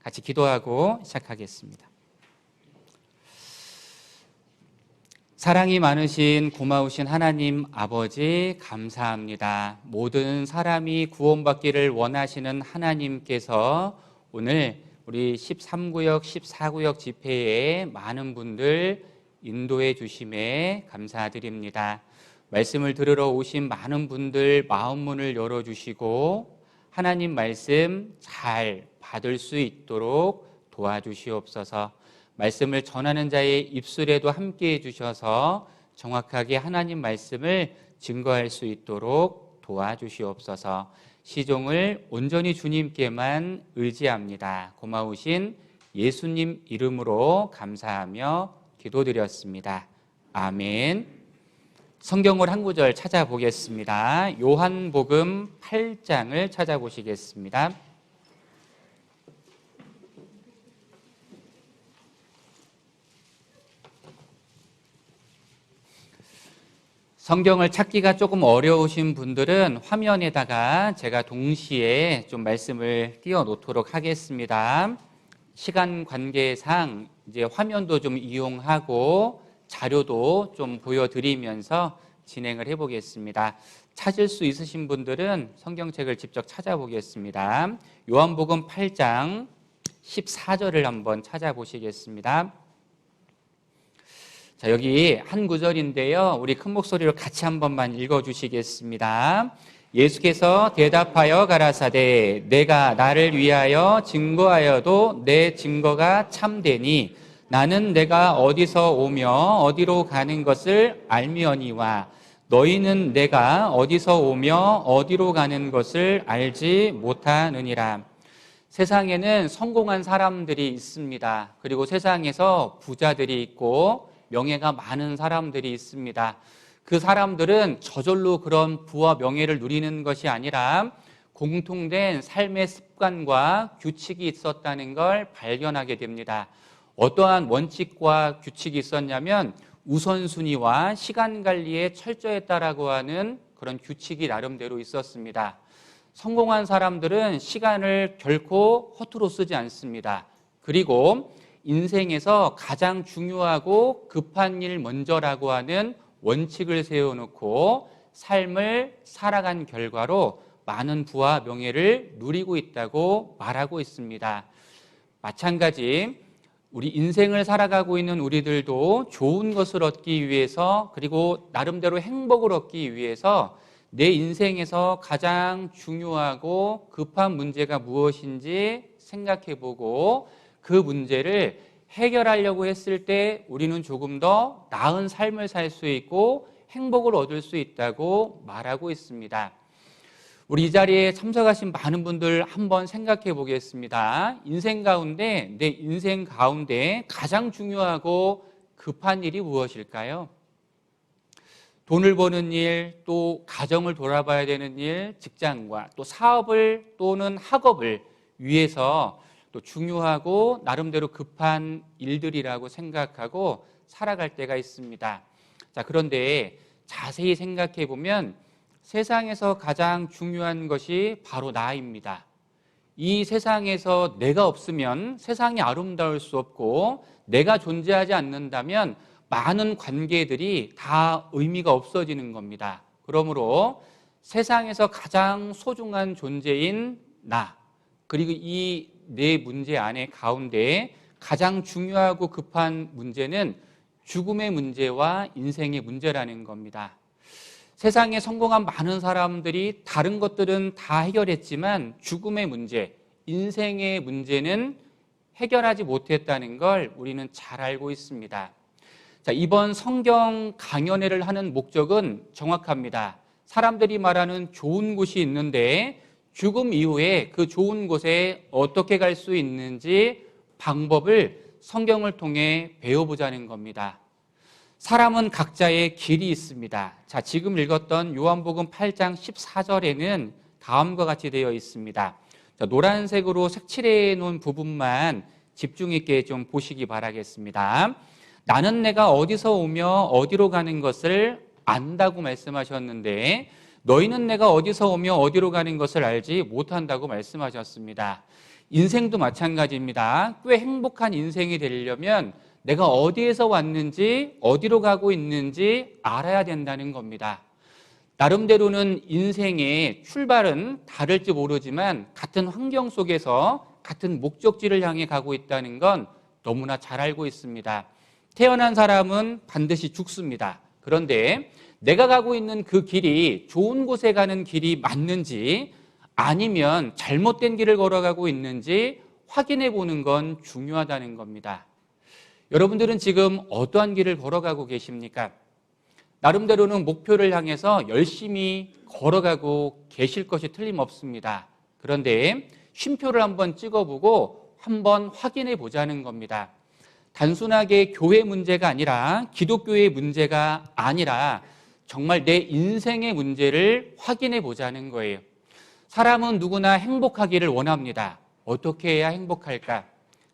같이 기도하고 시작하겠습니다. 사랑이 많으신 고마우신 하나님 아버지 감사합니다. 모든 사람이 구원받기를 원하시는 하나님께서 오늘 우리 13구역, 14구역 집회에 많은 분들 인도해 주심에 감사드립니다. 말씀을 들으러 오신 많은 분들 마음 문을 열어주시고 하나님 말씀 잘 받을 수 있도록 도와주시옵소서. 말씀을 전하는 자의 입술에도 함께해 주셔서 정확하게 하나님 말씀을 증거할 수 있도록 도와주시옵소서. 시종을 온전히 주님께만 의지합니다. 고마우신 예수님 이름으로 감사하며 기도드렸습니다. 아멘. 성경을 한 구절 찾아보겠습니다. 요한복음 8장을 찾아보시겠습니다. 성경을 찾기가 조금 어려우신 분들은 화면에다가 제가 동시에 좀 말씀을 띄워 놓도록 하겠습니다. 시간 관계상 이제 화면도 좀 이용하고 자료도 좀 보여드리면서 진행을 해보겠습니다. 찾을 수 있으신 분들은 성경책을 직접 찾아보겠습니다. 요한복음 8장 14절을 한번 찾아보시겠습니다. 자, 여기 한 구절인데요. 우리 큰 목소리로 같이 한 번만 읽어주시겠습니다. 예수께서 대답하여 가라사대 내가 나를 위하여 증거하여도 내 증거가 참되니 나는 내가 어디서 오며 어디로 가는 것을 알미언이와 너희는 내가 어디서 오며 어디로 가는 것을 알지 못하느니라. 세상에는 성공한 사람들이 있습니다. 그리고 세상에서 부자들이 있고 명예가 많은 사람들이 있습니다. 그 사람들은 저절로 그런 부와 명예를 누리는 것이 아니라 공통된 삶의 습관과 규칙이 있었다는 걸 발견하게 됩니다. 어떠한 원칙과 규칙이 있었냐면 우선순위와 시간 관리에 철저했다라고 하는 그런 규칙이 나름대로 있었습니다. 성공한 사람들은 시간을 결코 허투루 쓰지 않습니다. 그리고 인생에서 가장 중요하고 급한 일 먼저라고 하는 원칙을 세워놓고 삶을 살아간 결과로 많은 부와 명예를 누리고 있다고 말하고 있습니다. 마찬가지 우리 인생을 살아가고 있는 우리들도 좋은 것을 얻기 위해서 그리고 나름대로 행복을 얻기 위해서 내 인생에서 가장 중요하고 급한 문제가 무엇인지 생각해보고 그 문제를 해결하려고 했을 때 우리는 조금 더 나은 삶을 살 수 있고 행복을 얻을 수 있다고 말하고 있습니다. 우리 이 자리에 참석하신 많은 분들 한번 생각해 보겠습니다. 인생 가운데 내 인생 가운데 가장 중요하고 급한 일이 무엇일까요? 돈을 버는 일, 또 가정을 돌아봐야 되는 일, 직장과 또 사업을 또는 학업을 위해서 또 중요하고 나름대로 급한 일들이라고 생각하고 살아갈 때가 있습니다. 자, 그런데 자세히 생각해 보면 세상에서 가장 중요한 것이 바로 나입니다. 이 세상에서 내가 없으면 세상이 아름다울 수 없고 내가 존재하지 않는다면 많은 관계들이 다 의미가 없어지는 겁니다. 그러므로 세상에서 가장 소중한 존재인 나, 그리고 이 내 문제 안에 가운데 가장 중요하고 급한 문제는 죽음의 문제와 인생의 문제라는 겁니다. 세상에 성공한 많은 사람들이 다른 것들은 다 해결했지만 죽음의 문제, 인생의 문제는 해결하지 못했다는 걸 우리는 잘 알고 있습니다. 자, 이번 성경 강연회를 하는 목적은 정확합니다. 사람들이 말하는 좋은 곳이 있는데 죽음 이후에 그 좋은 곳에 어떻게 갈 수 있는지 방법을 성경을 통해 배워보자는 겁니다. 사람은 각자의 길이 있습니다. 자, 지금 읽었던 요한복음 8장 14절에는 다음과 같이 되어 있습니다. 자, 노란색으로 색칠해 놓은 부분만 집중 있게 좀 보시기 바라겠습니다. 나는 내가 어디서 오며 어디로 가는 것을 안다고 말씀하셨는데 너희는 내가 어디서 오며 어디로 가는 것을 알지 못한다고 말씀하셨습니다. 인생도 마찬가지입니다. 꽤 행복한 인생이 되려면 내가 어디에서 왔는지, 어디로 가고 있는지 알아야 된다는 겁니다. 나름대로는 인생의 출발은 다를지 모르지만 같은 환경 속에서 같은 목적지를 향해 가고 있다는 건 너무나 잘 알고 있습니다. 태어난 사람은 반드시 죽습니다. 그런데 내가 가고 있는 그 길이 좋은 곳에 가는 길이 맞는지 아니면 잘못된 길을 걸어가고 있는지 확인해 보는 건 중요하다는 겁니다. 여러분들은 지금 어떠한 길을 걸어가고 계십니까? 나름대로는 목표를 향해서 열심히 걸어가고 계실 것이 틀림없습니다. 그런데 쉼표를 한번 찍어보고 한번 확인해 보자는 겁니다. 단순하게 교회 문제가 아니라 기독교의 문제가 아니라 정말 내 인생의 문제를 확인해 보자는 거예요. 사람은 누구나 행복하기를 원합니다. 어떻게 해야 행복할까?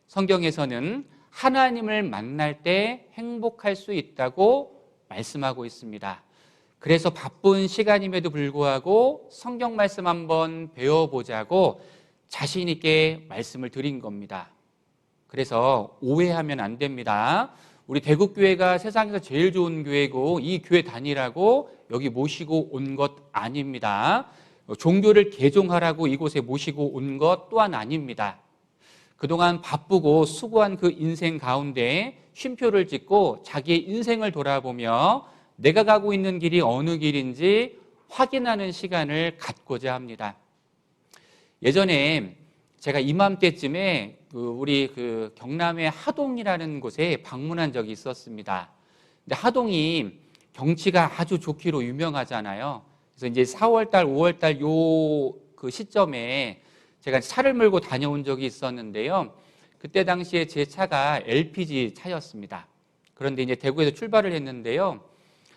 성경에서는 하나님을 만날 때 행복할 수 있다고 말씀하고 있습니다. 그래서 바쁜 시간임에도 불구하고 성경 말씀 한번 배워보자고 자신 있게 말씀을 드린 겁니다. 그래서 오해하면 안 됩니다. 우리 대국교회가 세상에서 제일 좋은 교회고 이 교회 다니라고 여기 모시고 온 것 아닙니다. 종교를 개종하라고 이곳에 모시고 온 것 또한 아닙니다. 그동안 바쁘고 수고한 그 인생 가운데 쉼표를 찍고 자기의 인생을 돌아보며 내가 가고 있는 길이 어느 길인지 확인하는 시간을 갖고자 합니다. 예전에 제가 이맘때쯤에 우리 경남의 하동이라는 곳에 방문한 적이 있었습니다. 근데 하동이 경치가 아주 좋기로 유명하잖아요. 그래서 이제 4월달, 5월달 그 시점에 제가 차를 몰고 다녀온 적이 있었는데요. 그때 당시에 제 차가 LPG 차였습니다. 그런데 이제 대구에서 출발을 했는데요.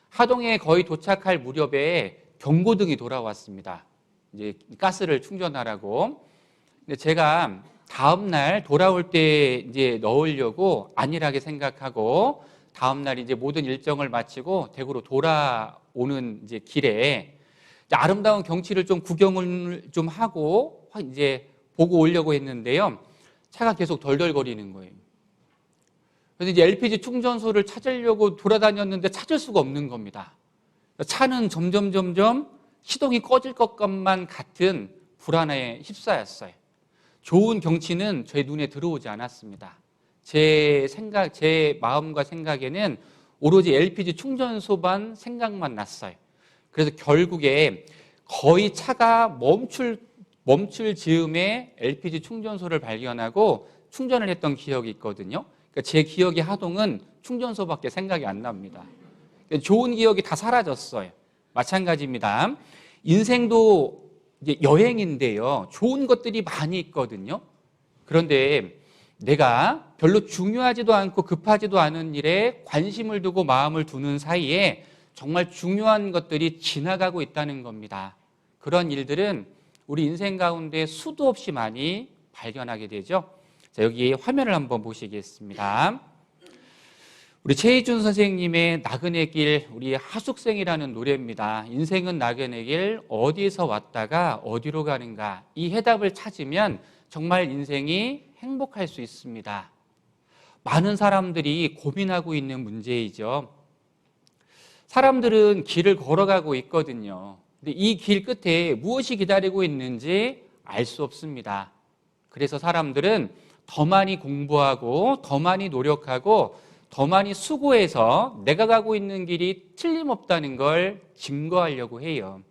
하동에 거의 도착할 무렵에 경고등이 돌아왔습니다. 이제 가스를 충전하라고. 근데 제가 다음날 돌아올 때 이제 넣으려고 안일하게 생각하고 다음날 이제 모든 일정을 마치고 대구로 돌아오는 이제 길에 아름다운 경치를 좀 구경을 좀 하고 이제 보고 오려고 했는데요. 차가 계속 덜덜거리는 거예요. 그래서 이제 LPG 충전소를 찾으려고 돌아다녔는데 찾을 수가 없는 겁니다. 차는 점점 시동이 꺼질 것만 같은 불안에 휩싸였어요. 좋은 경치는 제 눈에 들어오지 않았습니다. 제 마음과 생각에는 오로지 LPG 충전소만 생각만 났어요. 그래서 결국에 거의 차가 멈출 즈음에 LPG 충전소를 발견하고 충전을 했던 기억이 있거든요. 그러니까 제 기억의 하동은 충전소밖에 생각이 안 납니다. 좋은 기억이 다 사라졌어요. 마찬가지입니다. 인생도 이제 여행인데요. 좋은 것들이 많이 있거든요. 그런데 내가 별로 중요하지도 않고 급하지도 않은 일에 관심을 두고 마음을 두는 사이에 정말 중요한 것들이 지나가고 있다는 겁니다. 그런 일들은 우리 인생 가운데 수도 없이 많이 발견하게 되죠. 자, 여기 화면을 한번 보시겠습니다. 우리 최희준 선생님의 나그네 길, 우리 하숙생이라는 노래입니다. 인생은 나그네 길, 어디서 왔다가 어디로 가는가. 이 해답을 찾으면 정말 인생이 행복할 수 있습니다. 많은 사람들이 고민하고 있는 문제이죠. 사람들은 길을 걸어가고 있거든요. 근데 이 길 끝에 무엇이 기다리고 있는지 알 수 없습니다. 그래서 사람들은 더 많이 공부하고 더 많이 노력하고 더 많이 수고해서 내가 가고 있는 길이 틀림없다는 걸 증거하려고 해요.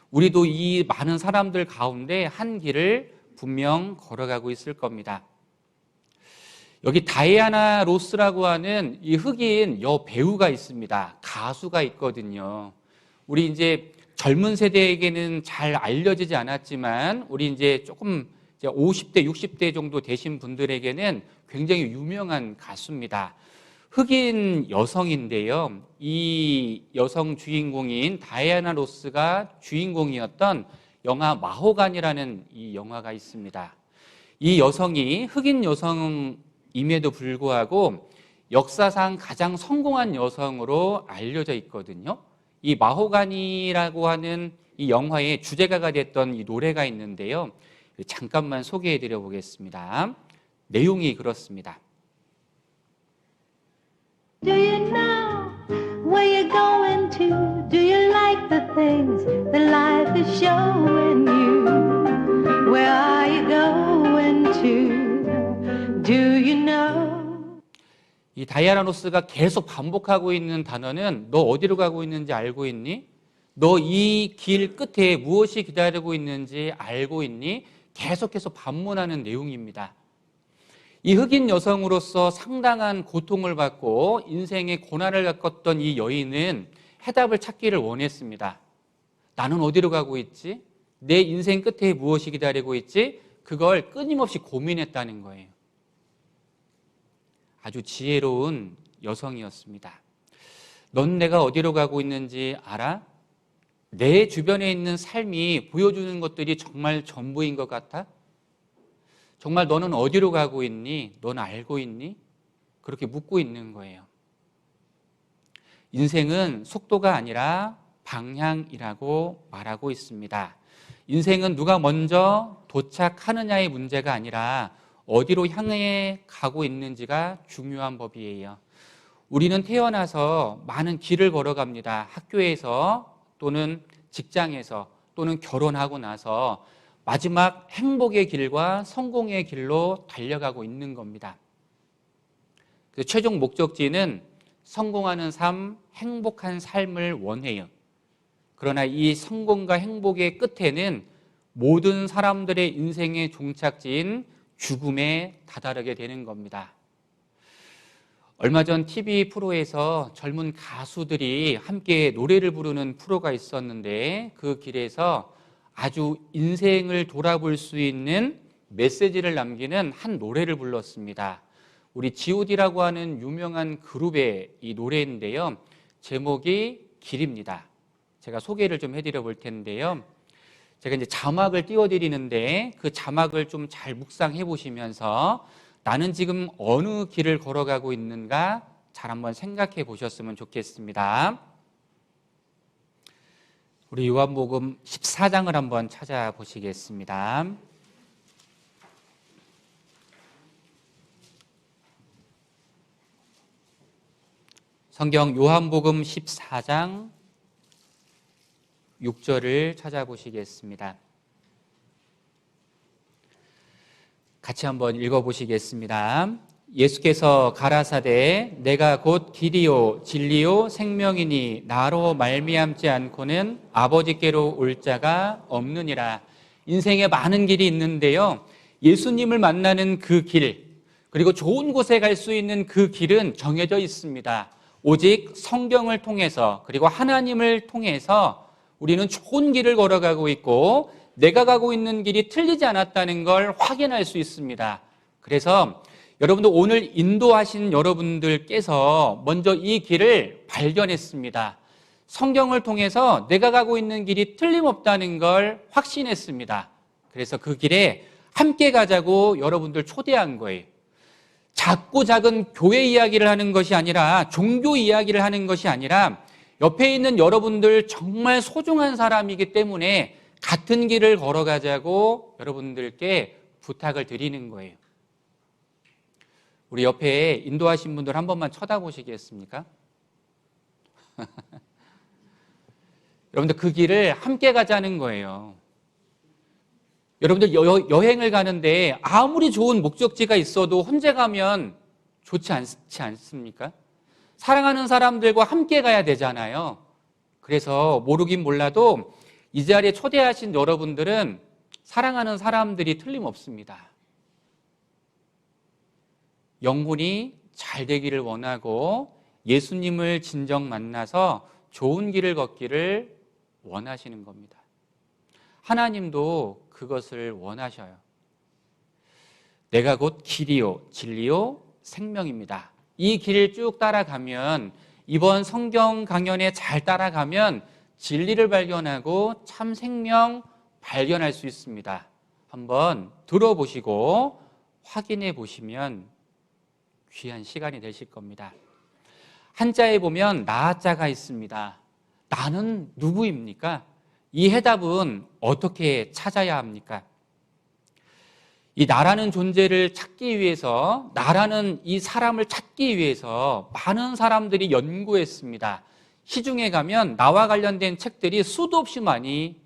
우리도 이 많은 사람들 가운데 한 길을 분명 걸어가고 있을 겁니다. 여기 다이아나 로스라고 하는 이 흑인 여배우가 있습니다. 가수가 있거든요. 우리 이제 젊은 세대에게는 잘 알려지지 않았지만 우리 이제 조금 이제 50대, 60대 정도 되신 분들에게는 굉장히 유명한 가수입니다. 흑인 여성인데요. 이 여성 주인공인 다이아나 로스가 주인공이었던 영화 마호간이라는 이 영화가 있습니다. 이 여성이 흑인 여성임에도 불구하고 역사상 가장 성공한 여성으로 알려져 있거든요. 이 마호간이라고 하는 이 영화의 주제가가 됐던 이 노래가 있는데요. 잠깐만 소개해 드려 보겠습니다. 내용이 그렇습니다. Do you know where you're going to? Do you like the things that life is showing you? Where are you going to? Do you know? 이 다이아나 로스가 계속 반복하고 있는 단어는 너 어디로 가고 있는지 알고 있니? 너 이 길 끝에 무엇이 기다리고 있는지 알고 있니? 계속해서 반문하는 내용입니다. 이 흑인 여성으로서 상당한 고통을 받고 인생의 고난을 겪었던 이 여인은 해답을 찾기를 원했습니다. 나는 어디로 가고 있지? 내 인생 끝에 무엇이 기다리고 있지? 그걸 끊임없이 고민했다는 거예요. 아주 지혜로운 여성이었습니다. 넌 내가 어디로 가고 있는지 알아? 내 주변에 있는 삶이 보여주는 것들이 정말 전부인 것 같아? 정말 너는 어디로 가고 있니? 넌 알고 있니? 그렇게 묻고 있는 거예요. 인생은 속도가 아니라 방향이라고 말하고 있습니다. 인생은 누가 먼저 도착하느냐의 문제가 아니라 어디로 향해 가고 있는지가 중요한 법이에요. 우리는 태어나서 많은 길을 걸어갑니다. 학교에서 또는 직장에서 또는 결혼하고 나서 마지막 행복의 길과 성공의 길로 달려가고 있는 겁니다. 그래서 최종 목적지는 성공하는 삶, 행복한 삶을 원해요. 그러나 이 성공과 행복의 끝에는 모든 사람들의 인생의 종착지인 죽음에 다다르게 되는 겁니다. 얼마 전 TV 프로에서 젊은 가수들이 함께 노래를 부르는 프로가 있었는데 그 길에서 아주 인생을 돌아볼 수 있는 메시지를 남기는 한 노래를 불렀습니다. 우리 G.O.D라고 하는 유명한 그룹의 이 노래인데요. 제목이 길입니다. 제가 소개를 좀 해드려 볼 텐데요. 제가 이제 자막을 띄워드리는데 그 자막을 좀 잘 묵상해 보시면서 나는 지금 어느 길을 걸어가고 있는가 잘 한번 생각해 보셨으면 좋겠습니다. 우리 요한복음 14장을 한번 찾아보시겠습니다. 성경 요한복음 14장 6절을 찾아보시겠습니다. 같이 한번 읽어보시겠습니다. 예수께서 가라사대 내가 곧 길이요 진리요 생명이니 나로 말미암지 않고는 아버지께로 올 자가 없느니라. 인생에 많은 길이 있는데요. 예수님을 만나는 그 길, 그리고 좋은 곳에 갈 수 있는 그 길은 정해져 있습니다. 오직 성경을 통해서 그리고 하나님을 통해서 우리는 좋은 길을 걸어가고 있고 내가 가고 있는 길이 틀리지 않았다는 걸 확인할 수 있습니다. 그래서 여러분들 오늘 인도하신 여러분들께서 먼저 이 길을 발견했습니다. 성경을 통해서 내가 가고 있는 길이 틀림없다는 걸 확신했습니다. 그래서 그 길에 함께 가자고 여러분들 초대한 거예요. 작고 작은 교회 이야기를 하는 것이 아니라 종교 이야기를 하는 것이 아니라 옆에 있는 여러분들 정말 소중한 사람이기 때문에 같은 길을 걸어가자고 여러분들께 부탁을 드리는 거예요. 우리 옆에 인도하신 분들 한 번만 쳐다보시겠습니까? 여러분들 그 길을 함께 가자는 거예요. 여러분들 여행을 가는데 아무리 좋은 목적지가 있어도 혼자 가면 좋지 않지 않습니까? 사랑하는 사람들과 함께 가야 되잖아요. 그래서 모르긴 몰라도 이 자리에 초대하신 여러분들은 사랑하는 사람들이 틀림없습니다. 영혼이 잘 되기를 원하고 예수님을 진정 만나서 좋은 길을 걷기를 원하시는 겁니다. 하나님도 그것을 원하셔요. 내가 곧 길이요 진리요 생명입니다. 이 길을 쭉 따라가면, 이번 성경 강연에 잘 따라가면 진리를 발견하고 참 생명 발견할 수 있습니다. 한번 들어보시고 확인해 보시면 귀한 시간이 되실 겁니다. 한자에 보면 나자가 있습니다. 나는 누구입니까? 이 해답은 어떻게 찾아야 합니까? 이 나라는 존재를 찾기 위해서, 나라는 이 사람을 찾기 위해서 많은 사람들이 연구했습니다. 시중에 가면 나와 관련된 책들이 수도 없이 많이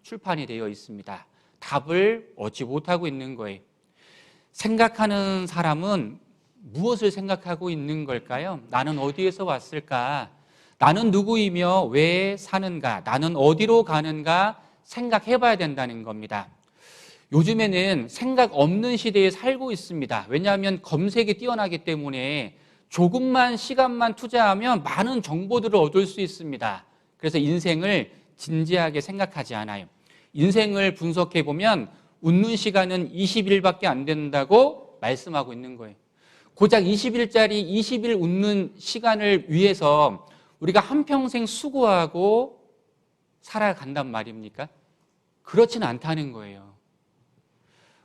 출판이 되어 있습니다. 답을 얻지 못하고 있는 거예요. 생각하는 사람은 무엇을 생각하고 있는 걸까요? 나는 어디에서 왔을까? 나는 누구이며 왜 사는가? 나는 어디로 가는가? 생각해 봐야 된다는 겁니다. 요즘에는 생각 없는 시대에 살고 있습니다. 왜냐하면 검색이 뛰어나기 때문에 조금만 시간만 투자하면 많은 정보들을 얻을 수 있습니다. 그래서 인생을 진지하게 생각하지 않아요. 인생을 분석해 보면 웃는 시간은 20일밖에 안 된다고 말씀하고 있는 거예요. 고작 20일짜리 20일 웃는 시간을 위해서 우리가 한평생 수고하고 살아간단 말입니까? 그렇진 않다는 거예요.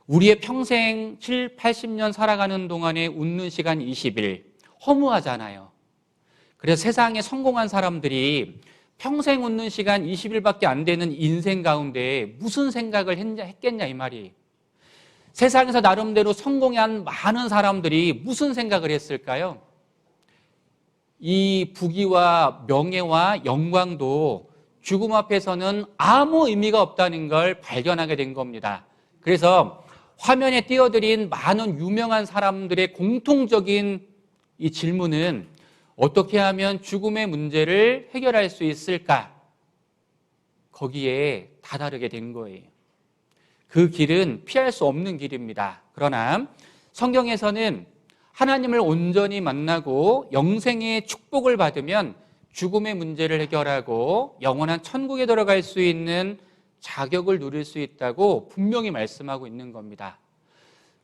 우리의 평생 7, 80년 살아가는 동안에 웃는 시간 20일, 허무하잖아요. 그래서 세상에 성공한 사람들이 평생 웃는 시간 20일밖에 안 되는 인생 가운데 무슨 생각을 했겠냐 이 말이에요. 세상에서 나름대로 성공한 많은 사람들이 무슨 생각을 했을까요? 이 부귀와 명예와 영광도 죽음 앞에서는 아무 의미가 없다는 걸 발견하게 된 겁니다. 그래서 화면에 띄어드린 많은 유명한 사람들의 공통적인 이 질문은 어떻게 하면 죽음의 문제를 해결할 수 있을까? 거기에 다다르게 된 거예요. 그 길은 피할 수 없는 길입니다. 그러나 성경에서는 하나님을 온전히 만나고 영생의 축복을 받으면 죽음의 문제를 해결하고 영원한 천국에 들어갈 수 있는 자격을 누릴 수 있다고 분명히 말씀하고 있는 겁니다.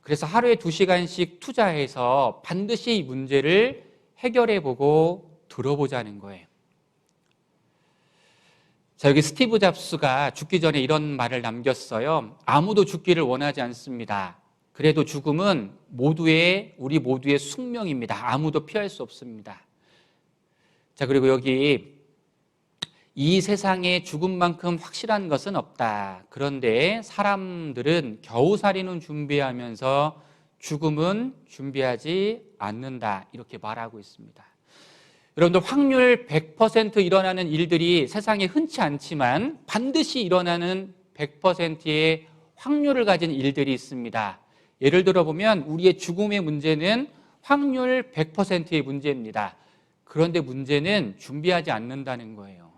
그래서 하루에 2시간씩 투자해서 반드시 이 문제를 해결해 보고 들어보자는 거예요. 자, 여기 스티브 잡스가 죽기 전에 이런 말을 남겼어요. 아무도 죽기를 원하지 않습니다. 그래도 죽음은 우리 모두의 숙명입니다. 아무도 피할 수 없습니다. 자, 그리고 여기 이 세상에 죽음만큼 확실한 것은 없다. 그런데 사람들은 겨우살이는 준비하면서 죽음은 준비하지 않는다. 이렇게 말하고 있습니다. 여러분들 확률 100% 일어나는 일들이 세상에 흔치 않지만 반드시 일어나는 100%의 확률을 가진 일들이 있습니다. 예를 들어 보면 우리의 죽음의 문제는 확률 100%의 문제입니다. 그런데 문제는 준비하지 않는다는 거예요.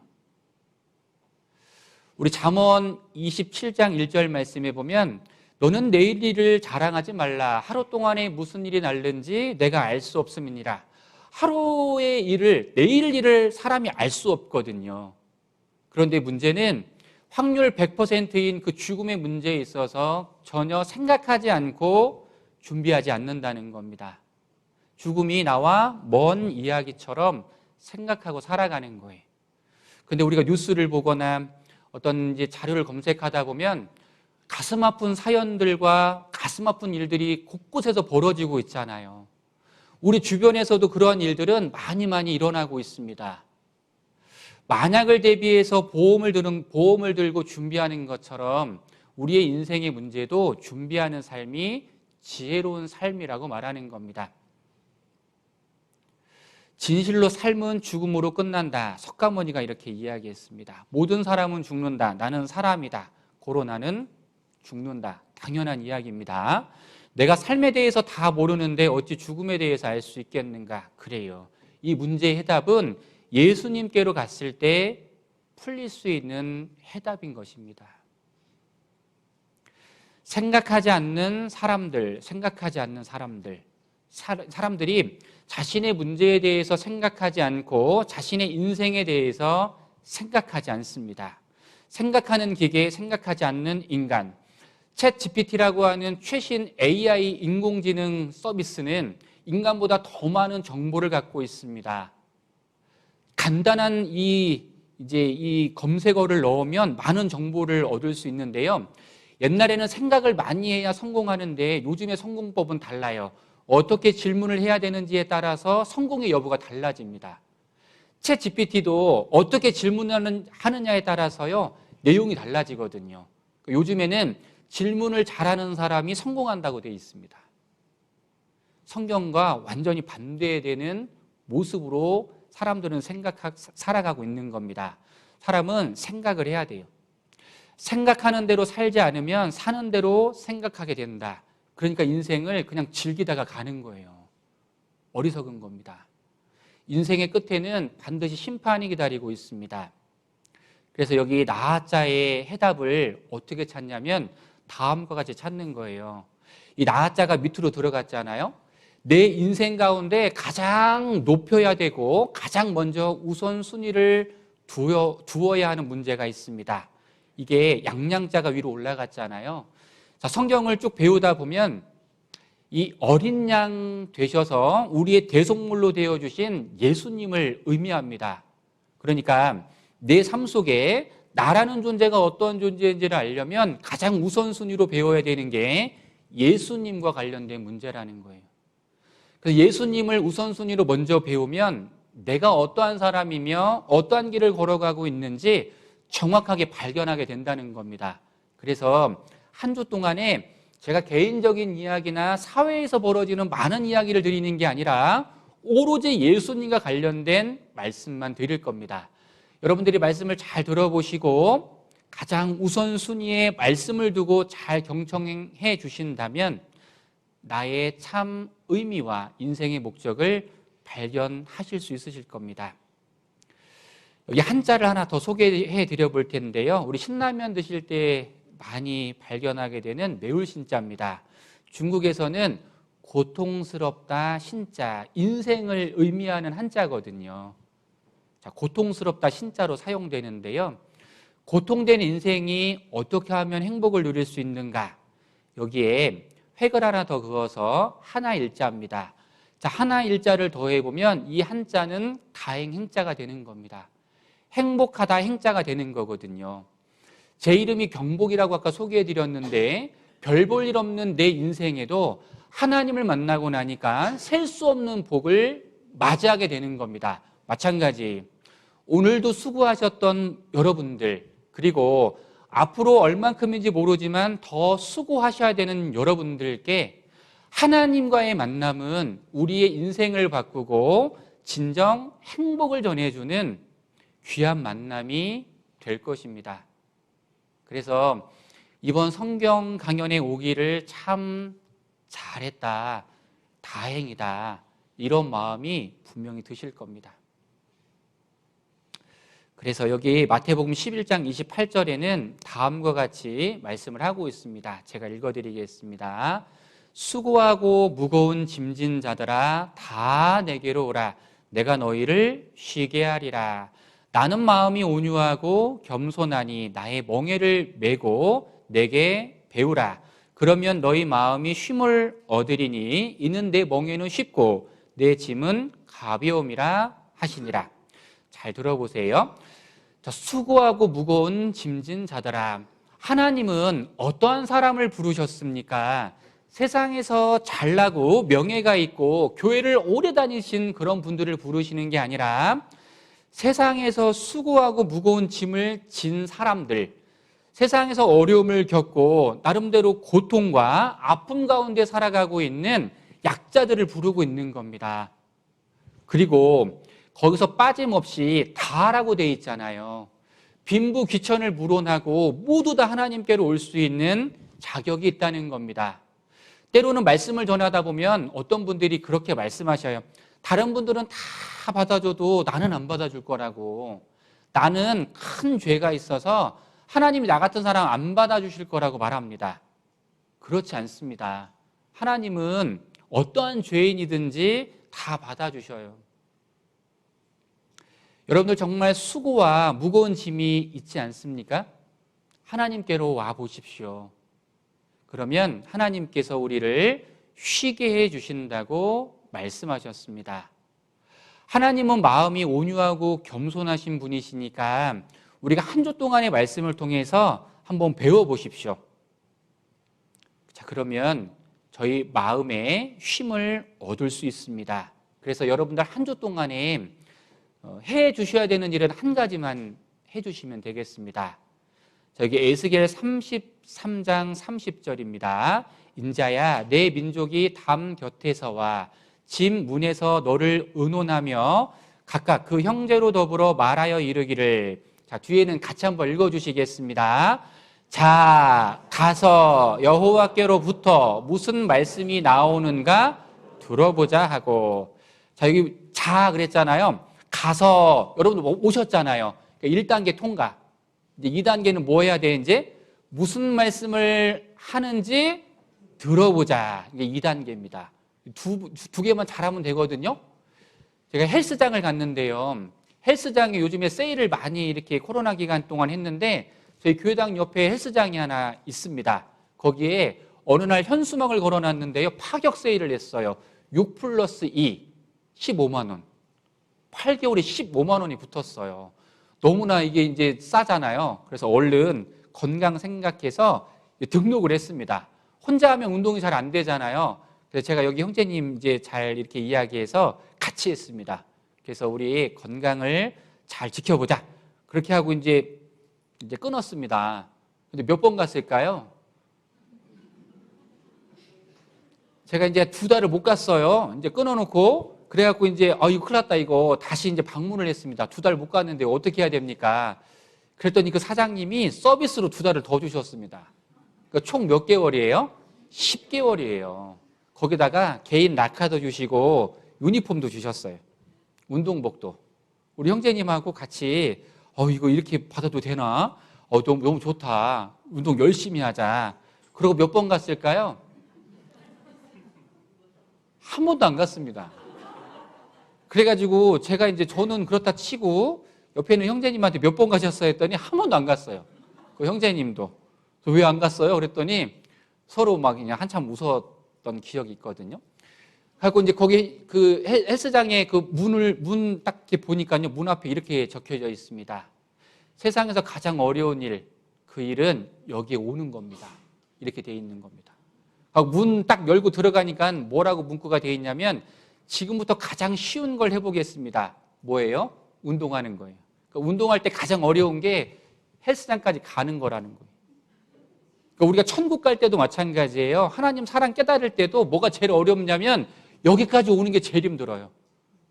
우리 잠언 27장 1절 말씀에 보면 너는 내일 일을 자랑하지 말라. 하루 동안에 무슨 일이 날는지 내가 알 수 없음이니라. 하루의 일을, 내일 일을 사람이 알 수 없거든요. 그런데 문제는 확률 100%인 그 죽음의 문제에 있어서 전혀 생각하지 않고 준비하지 않는다는 겁니다. 죽음이 나와 먼 이야기처럼 생각하고 살아가는 거예요. 그런데 우리가 뉴스를 보거나 어떤 이제 자료를 검색하다 보면 가슴 아픈 사연들과 가슴 아픈 일들이 곳곳에서 벌어지고 있잖아요. 우리 주변에서도 그러한 일들은 많이 일어나고 있습니다. 만약을 대비해서 보험을 들고 준비하는 것처럼 우리의 인생의 문제도 준비하는 삶이 지혜로운 삶이라고 말하는 겁니다. 진실로 삶은 죽음으로 끝난다. 석가모니가 이렇게 이야기했습니다. 모든 사람은 죽는다. 나는 사람이다. 고로 나는 죽는다. 당연한 이야기입니다. 내가 삶에 대해서 다 모르는데 어찌 죽음에 대해서 알 수 있겠는가? 그래요. 이 문제의 해답은 예수님께로 갔을 때 풀릴 수 있는 해답인 것입니다. 생각하지 않는 사람들이 자신의 문제에 대해서 생각하지 않고 자신의 인생에 대해서 생각하지 않습니다. 생각하는 기계, 생각하지 않는 인간. 챗 GPT라고 하는 최신 AI 인공지능 서비스는 인간보다 더 많은 정보를 갖고 있습니다. 간단한 이 검색어를 넣으면 많은 정보를 얻을 수 있는데요. 옛날에는 생각을 많이 해야 성공하는데 요즘의 성공법은 달라요. 어떻게 질문을 해야 되는지에 따라서 성공의 여부가 달라집니다. 챗 GPT도 어떻게 질문하느냐에 따라서요, 내용이 달라지거든요. 요즘에는 질문을 잘하는 사람이 성공한다고 되어 있습니다. 성경과 완전히 반대되는 모습으로 사람들은 살아가고 있는 겁니다. 사람은 생각을 해야 돼요. 생각하는 대로 살지 않으면 사는 대로 생각하게 된다. 그러니까 인생을 그냥 즐기다가 가는 거예요. 어리석은 겁니다. 인생의 끝에는 반드시 심판이 기다리고 있습니다. 그래서 여기 나아자의 해답을 어떻게 찾냐면 다음과 같이 찾는 거예요. 이 나아자가 밑으로 들어갔잖아요. 내 인생 가운데 가장 높여야 되고 가장 먼저 우선순위를 두어야 하는 문제가 있습니다. 이게 양양자가 위로 올라갔잖아요. 자, 성경을 쭉 배우다 보면 이 어린 양 되셔서 우리의 대속물로 되어주신 예수님을 의미합니다. 그러니까 내 삶 속에 나라는 존재가 어떤 존재인지를 알려면 가장 우선순위로 배워야 되는 게 예수님과 관련된 문제라는 거예요. 그래서 예수님을 우선순위로 먼저 배우면 내가 어떠한 사람이며 어떠한 길을 걸어가고 있는지 정확하게 발견하게 된다는 겁니다. 그래서 한 주 동안에 제가 개인적인 이야기나 사회에서 벌어지는 많은 이야기를 드리는 게 아니라 오로지 예수님과 관련된 말씀만 드릴 겁니다. 여러분들이 말씀을 잘 들어보시고 가장 우선순위에 말씀을 두고 잘 경청해 주신다면 나의 참 의미와 인생의 목적을 발견하실 수 있으실 겁니다. 여기 한자를 하나 더 소개해 드려 볼 텐데요. 우리 신라면 드실 때 많이 발견하게 되는 매울 신자입니다. 중국에서는 고통스럽다 신자, 인생을 의미하는 한자거든요. 자, 고통스럽다 신자로 사용되는데요. 고통된 인생이 어떻게 하면 행복을 누릴 수 있는가? 여기에 획을 하나 더 그어서 하나 일자입니다. 자, 하나 일자를 더해보면 이 한자는 다행 행자가 되는 겁니다. 행복하다 행자가 되는 거거든요. 제 이름이 경복이라고 아까 소개해드렸는데 별 볼 일 없는 내 인생에도 하나님을 만나고 나니까 셀 수 없는 복을 맞이하게 되는 겁니다. 마찬가지 오늘도 수고하셨던 여러분들, 그리고 앞으로 얼만큼인지 모르지만 더 수고하셔야 되는 여러분들께 하나님과의 만남은 우리의 인생을 바꾸고 진정 행복을 전해주는 귀한 만남이 될 것입니다. 그래서 이번 성경 강연에 오기를 참 잘했다, 다행이다, 이런 마음이 분명히 드실 겁니다. 그래서 여기 마태복음 11장 28절에는 다음과 같이 말씀을 하고 있습니다. 제가 읽어드리겠습니다. 수고하고 무거운 짐진 자들아 다 내게로 오라. 내가 너희를 쉬게 하리라. 나는 마음이 온유하고 겸손하니 나의 멍에를 메고 내게 배우라. 그러면 너희 마음이 쉼을 얻으리니 이는 내 멍에는 쉽고 내 짐은 가벼움이라 하시니라. 잘 들어보세요. 자, 수고하고 무거운 짐진 자들아, 하나님은 어떠한 사람을 부르셨습니까? 세상에서 잘나고 명예가 있고 교회를 오래 다니신 그런 분들을 부르시는 게 아니라 세상에서 수고하고 무거운 짐을 진 사람들, 세상에서 어려움을 겪고 나름대로 고통과 아픔 가운데 살아가고 있는 약자들을 부르고 있는 겁니다. 그리고 거기서 빠짐없이 다라고 돼 있잖아요. 빈부 귀천을 물어나고 모두 다 하나님께로 올 수 있는 자격이 있다는 겁니다. 때로는 말씀을 전하다 보면 어떤 분들이 그렇게 말씀하셔요. 다른 분들은 다 받아줘도 나는 안 받아줄 거라고. 나는 큰 죄가 있어서 하나님이 나 같은 사람 안 받아주실 거라고 말합니다. 그렇지 않습니다. 하나님은 어떠한 죄인이든지 다 받아주셔요. 여러분들 정말 수고와 무거운 짐이 있지 않습니까? 하나님께로 와 보십시오. 그러면 하나님께서 우리를 쉬게 해 주신다고 말씀하셨습니다. 하나님은 마음이 온유하고 겸손하신 분이시니까 우리가 한 주 동안의 말씀을 통해서 한번 배워보십시오. 자, 그러면 저희 마음에 쉼을 얻을 수 있습니다. 그래서 여러분들 한 주 동안에 해 주셔야 되는 일은 한 가지만 해 주시면 되겠습니다. 저기 에스겔 30 13장 30절입니다. 인자야 내 민족이 담 곁에서와 집 문에서 너를 의논하며 각각 그 형제로 더불어 말하여 이르기를. 자, 뒤에는 같이 한번 읽어주시겠습니다. 자, 가서 여호와께로부터 무슨 말씀이 나오는가 들어보자 하고. 자, 여기 자 그랬잖아요. 가서 여러분들 오셨잖아요. 그러니까 1단계 통과. 이제 2단계는 뭐 해야 돼? 이제 무슨 말씀을 하는지 들어보자. 이게 2단계입니다. 두 개만 잘하면 되거든요. 제가 헬스장을 갔는데요. 헬스장에 요즘에 세일을 많이 이렇게 코로나 기간 동안 했는데 저희 교회당 옆에 헬스장이 하나 있습니다. 거기에 어느 날 현수막을 걸어놨는데요. 파격 세일을 했어요. 6 플러스 2, 15만 원. 8개월에 15만 원이 붙었어요. 너무나 이게 이제 싸잖아요. 그래서 얼른 건강 생각해서 등록을 했습니다. 혼자 하면 운동이 잘 안 되잖아요. 그래서 제가 여기 형제님 이제 잘 이렇게 이야기해서 같이 했습니다. 그래서 우리 건강을 잘 지켜보자. 그렇게 하고 이제 끊었습니다. 근데 몇 번 갔을까요? 제가 이제 2달을 못 갔어요. 이제 끊어놓고 그래갖고 이제 이거 큰일 났다 이거 다시 이제 방문을 했습니다. 2달 못 갔는데 어떻게 해야 됩니까? 그랬더니 그 사장님이 서비스로 2달을 더 주셨습니다. 그러니까 총 몇 개월이에요? 10개월이에요. 거기다가 개인 라카도 주시고 유니폼도 주셨어요. 운동복도. 우리 형제님하고 같이 이거 이렇게 받아도 되나? 너무 좋다. 운동 열심히 하자. 그리고 몇 번 갔을까요? 한 번도 안 갔습니다. 그래가지고 제가 이제 저는 그렇다 치고 옆에 있는 형제님한테 몇 번 가셨어요 했더니 한 번도 안 갔어요. 그 형제님도. 왜 안 갔어요? 그랬더니 서로 막 그냥 한참 웃었던 기억이 있거든요. 그래서 이제 거기 그 헬스장에 그 문 딱 이렇게 보니까요. 문 앞에 이렇게 적혀져 있습니다. 세상에서 가장 어려운 일, 그 일은 여기에 오는 겁니다. 이렇게 돼 있는 겁니다. 문 딱 열고 들어가니까 뭐라고 문구가 돼 있냐면 지금부터 가장 쉬운 걸 해보겠습니다. 뭐예요? 운동하는 거예요. 그러니까 운동할 때 가장 어려운 게 헬스장까지 가는 거라는 거예요. 그러니까 우리가 천국 갈 때도 마찬가지예요. 하나님 사랑 깨달을 때도 뭐가 제일 어렵냐면 여기까지 오는 게 제일 힘들어요.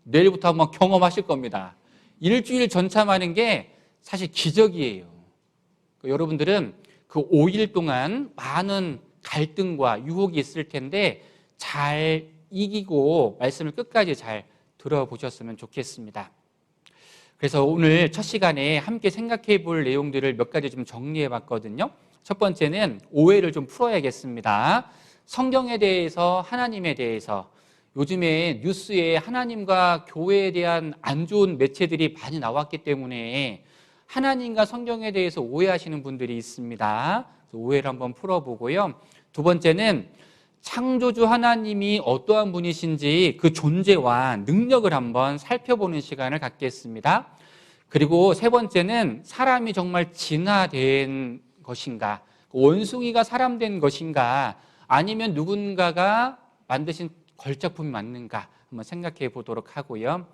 내일부터 한번 경험하실 겁니다. 일주일 전참하는 게 사실 기적이에요. 그러니까 여러분들은 그 5일 동안 많은 갈등과 유혹이 있을 텐데 잘 이기고 말씀을 끝까지 잘 들어보셨으면 좋겠습니다. 그래서 오늘 첫 시간에 함께 생각해 볼 내용들을 몇 가지 좀 정리해 봤거든요. 첫 번째는 오해를 좀 풀어야겠습니다. 성경에 대해서, 하나님에 대해서. 요즘에 뉴스에 하나님과 교회에 대한 안 좋은 매체들이 많이 나왔기 때문에 하나님과 성경에 대해서 오해하시는 분들이 있습니다. 오해를 한번 풀어보고요. 두 번째는 창조주 하나님이 어떠한 분이신지 그 존재와 능력을 한번 살펴보는 시간을 갖겠습니다. 그리고 세 번째는 사람이 정말 진화된 것인가, 원숭이가 사람 된 것인가, 아니면 누군가가 만드신 걸작품이 맞는가 한번 생각해 보도록 하고요.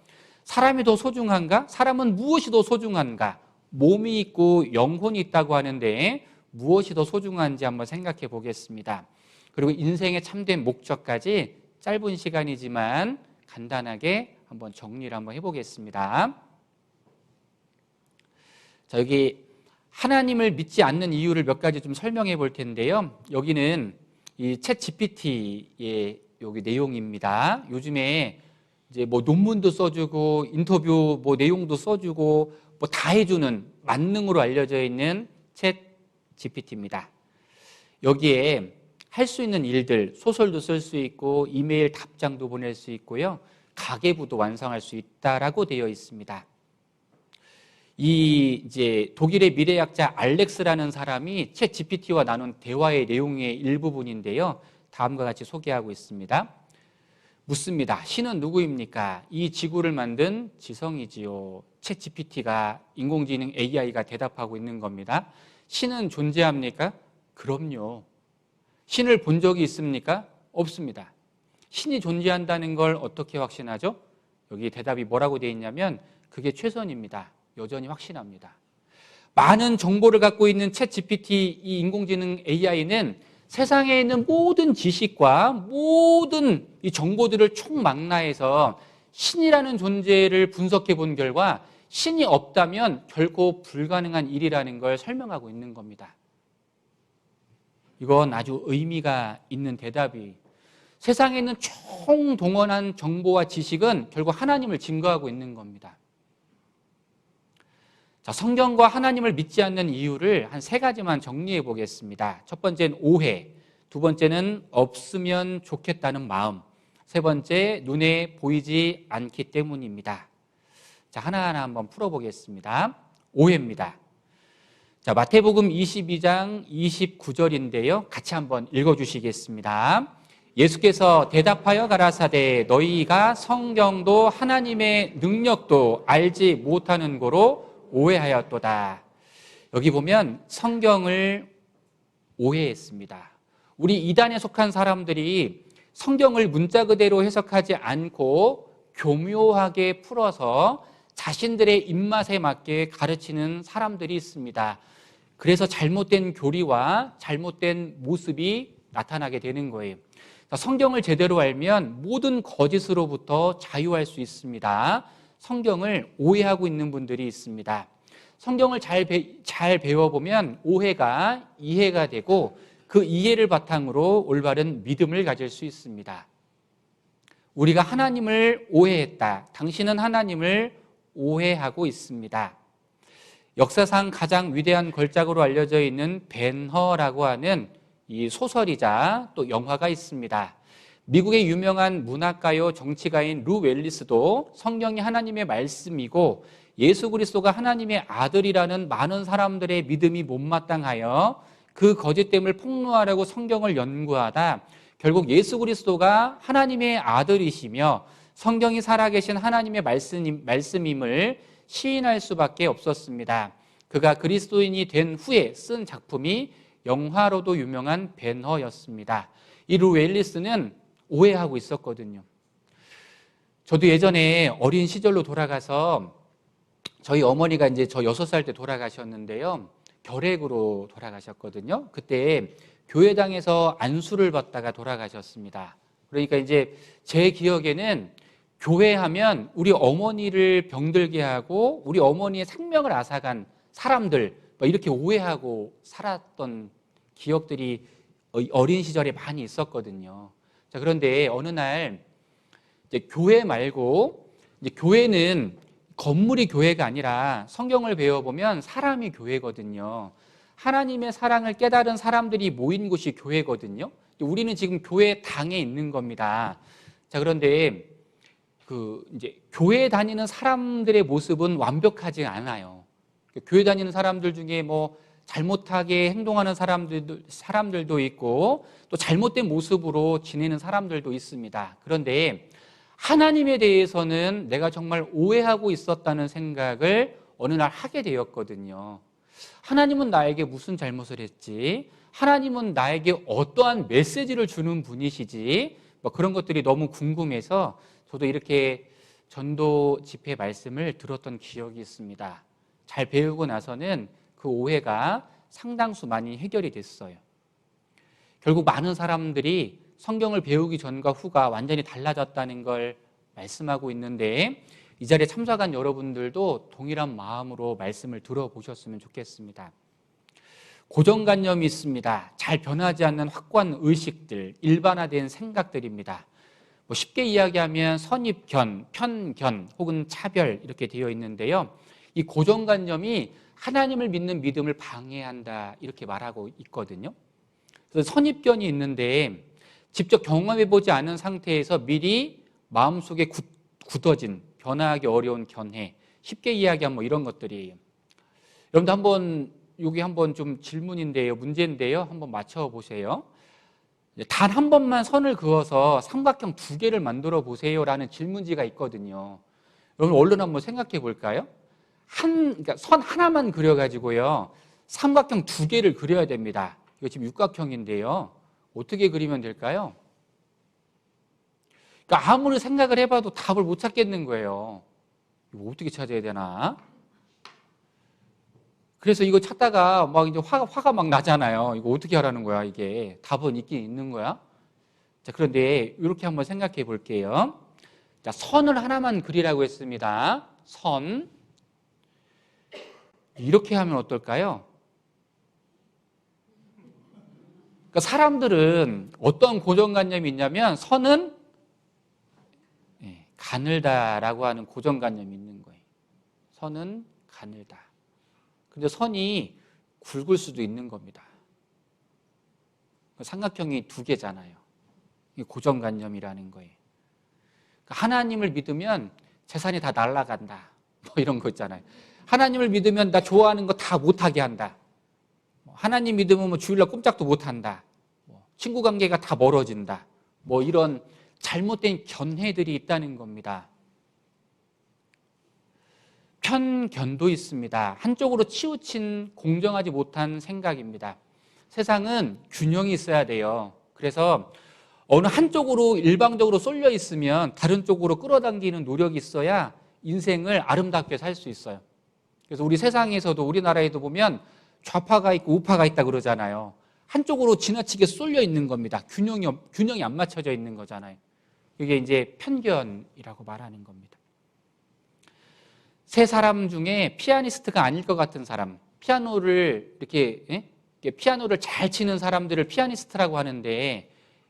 사람이 더 소중한가? 사람은 무엇이 더 소중한가? 몸이 있고 영혼이 있다고 하는데 무엇이 더 소중한지 한번 생각해 보겠습니다. 그리고 인생의 참된 목적까지 짧은 시간이지만 간단하게 한번 정리를 한번 해보겠습니다. 자, 여기 하나님을 믿지 않는 이유를 몇 가지 좀 설명해 볼 텐데요. 여기는 이 챗 GPT의 여기 내용입니다. 요즘에 이제 뭐 논문도 써주고 인터뷰 뭐 내용도 써주고 뭐 다 해주는 만능으로 알려져 있는 챗 GPT입니다. 여기에 할 수 있는 일들, 소설도 쓸 수 있고 이메일 답장도 보낼 수 있고요. 가계부도 완성할 수 있다라고 되어 있습니다. 이 이제 독일의 미래학자 알렉스라는 사람이 챗 GPT와 나눈 대화의 내용의 일부분인데요. 다음과 같이 소개하고 있습니다. 묻습니다. 신은 누구입니까? 이 지구를 만든 지성이지요. 챗 GPT가 인공지능 AI가 대답하고 있는 겁니다. 신은 존재합니까? 그럼요. 신을 본 적이 있습니까? 없습니다. 신이 존재한다는 걸 어떻게 확신하죠? 여기 대답이 뭐라고 되어 있냐면 그게 최선입니다. 여전히 확신합니다. 많은 정보를 갖고 있는 챗 GPT, 이 인공지능 AI는 세상에 있는 모든 지식과 모든 이 정보들을 총망라해서 신이라는 존재를 분석해 본 결과 신이 없다면 결코 불가능한 일이라는 걸 설명하고 있는 겁니다. 이건 아주 의미가 있는 대답이, 세상에 있는 총동원한 정보와 지식은 결국 하나님을 증거하고 있는 겁니다. 자, 성경과 하나님을 믿지 않는 이유를 한 3가지만 정리해 보겠습니다. 첫 번째는 오해, 두 번째는 없으면 좋겠다는 마음, 세 번째 눈에 보이지 않기 때문입니다. 자, 하나하나 한번 풀어보겠습니다. 오해입니다. 자, 마태복음 22장 29절인데요. 같이 한번 읽어주시겠습니다. 예수께서 대답하여 가라사대 너희가 성경도 하나님의 능력도 알지 못하는 고로 오해하였도다. 여기 보면 성경을 오해했습니다. 우리 이단에 속한 사람들이 성경을 문자 그대로 해석하지 않고 교묘하게 풀어서 자신들의 입맛에 맞게 가르치는 사람들이 있습니다. 그래서 잘못된 교리와 잘못된 모습이 나타나게 되는 거예요. 성경을 제대로 알면 모든 거짓으로부터 자유할 수 있습니다. 성경을 오해하고 있는 분들이 있습니다. 성경을 잘 배워보면 오해가 이해가 되고 그 이해를 바탕으로 올바른 믿음을 가질 수 있습니다. 우리가 하나님을 오해했다. 당신은 하나님을 오해하고 있습니다. 역사상 가장 위대한 걸작으로 알려져 있는 벤허라고 하는 이 소설이자 또 영화가 있습니다. 미국의 유명한 문학가요 정치가인 루 웰리스도 성경이 하나님의 말씀이고 예수 그리스도가 하나님의 아들이라는 많은 사람들의 믿음이 못마땅하여 그 거짓됨을 폭로하려고 성경을 연구하다 결국 예수 그리스도가 하나님의 아들이시며 성경이 살아계신 하나님의 말씀임을 시인할 수밖에 없었습니다. 그가 그리스도인이 된 후에 쓴 작품이 영화로도 유명한 벤허였습니다. 이 루 웰리스는 오해하고 있었거든요. 저도 예전에 어린 시절로 돌아가서 저희 어머니가 이제 저 6살 때 돌아가셨는데요. 결핵으로 돌아가셨거든요. 그때 교회당에서 안수를 받다가 돌아가셨습니다. 그러니까 이제 제 기억에는 교회하면 우리 어머니를 병들게 하고 우리 어머니의 생명을 앗아간 사람들 이렇게 오해하고 살았던 기억들이 어린 시절에 많이 있었거든요. 자, 그런데 어느 날 이제 교회 말고 이제 교회는 건물이 교회가 아니라 성경을 배워보면 사람이 교회거든요. 하나님의 사랑을 깨달은 사람들이 모인 곳이 교회거든요. 우리는 지금 교회 당에 있는 겁니다. 자, 그런데 이제 교회 다니는 사람들의 모습은 완벽하지 않아요. 교회 다니는 사람들 중에 뭐 잘못하게 행동하는 사람들도 있고 또 잘못된 모습으로 지내는 사람들도 있습니다. 그런데 하나님에 대해서는 내가 정말 오해하고 있었다는 생각을 어느 날 하게 되었거든요. 하나님은 나에게 무슨 잘못을 했지? 하나님은 나에게 어떠한 메시지를 주는 분이시지? 그런 것들이 너무 궁금해서 저도 이렇게 전도 집회 말씀을 들었던 기억이 있습니다. 잘 배우고 나서는 그 오해가 상당수 많이 해결이 됐어요. 결국 많은 사람들이 성경을 배우기 전과 후가 완전히 달라졌다는 걸 말씀하고 있는데 이 자리에 참석한 여러분들도 동일한 마음으로 말씀을 들어보셨으면 좋겠습니다. 고정관념이 있습니다. 잘 변하지 않는 확고한 의식들, 일반화된 생각들입니다. 쉽게 이야기하면 선입견, 편견 혹은 차별 이렇게 되어 있는데요. 이 고정관념이 하나님을 믿는 믿음을 방해한다 이렇게 말하고 있거든요. 그래서 선입견이 있는데 직접 경험해보지 않은 상태에서 미리 마음속에 굳어진 변화하기 어려운 견해, 쉽게 이야기하면 이런 것들이에요. 여러분들 여기 한번 좀 질문인데요, 문제인데요, 한번 맞춰보세요. 단 한 번만 선을 그어서 삼각형 2개를 만들어 보세요라는 질문지가 있거든요. 여러분 얼른 한번 생각해 볼까요? 그러니까 선 하나만 그려가지고요, 삼각형 2개를 그려야 됩니다. 이거 지금 육각형인데요. 어떻게 그리면 될까요? 그러니까 아무리 생각을 해봐도 답을 못 찾겠는 거예요. 이거 어떻게 찾아야 되나? 그래서 이거 찾다가 막 이제 화가 막 나잖아요. 이거 어떻게 하라는 거야, 이게. 답은 있긴 있는 거야. 자, 그런데 이렇게 한번 생각해 볼게요. 자, 선을 하나만 그리라고 했습니다. 선. 이렇게 하면 어떨까요? 그러니까 사람들은 어떤 고정관념이 있냐면 선은 가늘다라고 하는 고정관념이 있는 거예요. 선은 가늘다. 근데 선이 굵을 수도 있는 겁니다. 삼각형이 두 개잖아요. 이게 고정관념이라는 거예요. 그러니까 하나님을 믿으면 재산이 다 날아간다. 뭐 이런 거 있잖아요. 하나님을 믿으면 나 좋아하는 거 다 못하게 한다. 하나님 믿으면 뭐 주일날 꼼짝도 못한다. 친구 관계가 다 멀어진다. 뭐 이런 잘못된 견해들이 있다는 겁니다. 편견도 있습니다. 한쪽으로 치우친 공정하지 못한 생각입니다. 세상은 균형이 있어야 돼요. 그래서 어느 한쪽으로 일방적으로 쏠려 있으면 다른 쪽으로 끌어당기는 노력이 있어야 인생을 아름답게 살 수 있어요. 그래서 우리 세상에서도 우리나라에도 보면 좌파가 있고 우파가 있다 그러잖아요. 한쪽으로 지나치게 쏠려 있는 겁니다. 균형이 안 맞춰져 있는 거잖아요. 이게 이제 편견이라고 말하는 겁니다. 세 사람 중에 피아니스트가 아닐 것 같은 사람, 피아노를 피아노를 잘 치는 사람들을 피아니스트라고 하는데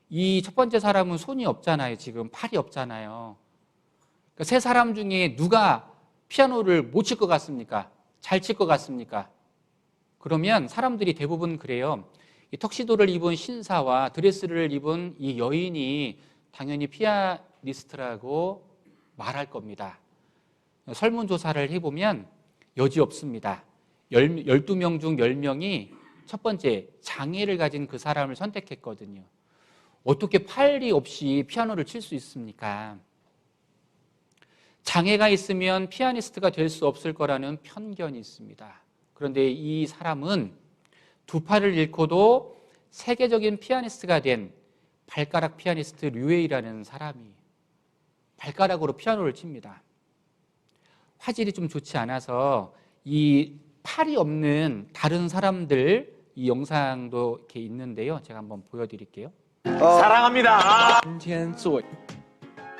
이 첫 번째 사람은 손이 없잖아요. 지금 팔이 없잖아요. 그러니까 세 사람 중에 누가 피아노를 못 칠 것 같습니까? 잘 칠 것 같습니까? 그러면 사람들이 대부분 그래요. 이 턱시도를 입은 신사와 드레스를 입은 이 여인이 당연히 피아니스트라고 말할 겁니다. 설문조사를 해보면 여지없습니다. 12명 중 10명이 첫 번째 장애를 가진 그 사람을 선택했거든요. 어떻게 팔이 없이 피아노를 칠 수 있습니까? 장애가 있으면 피아니스트가 될 수 없을 거라는 편견이 있습니다. 그런데 이 사람은 두 팔을 잃고도 세계적인 피아니스트가 된 발가락 피아니스트 류웨이라는 사람이 발가락으로 피아노를 칩니다. 화질이 좀 좋지 않아서 이 팔이 없는 다른 사람들 이 영상도 이렇게 있는데요. 제가 한번 보여드릴게요. 사랑합니다.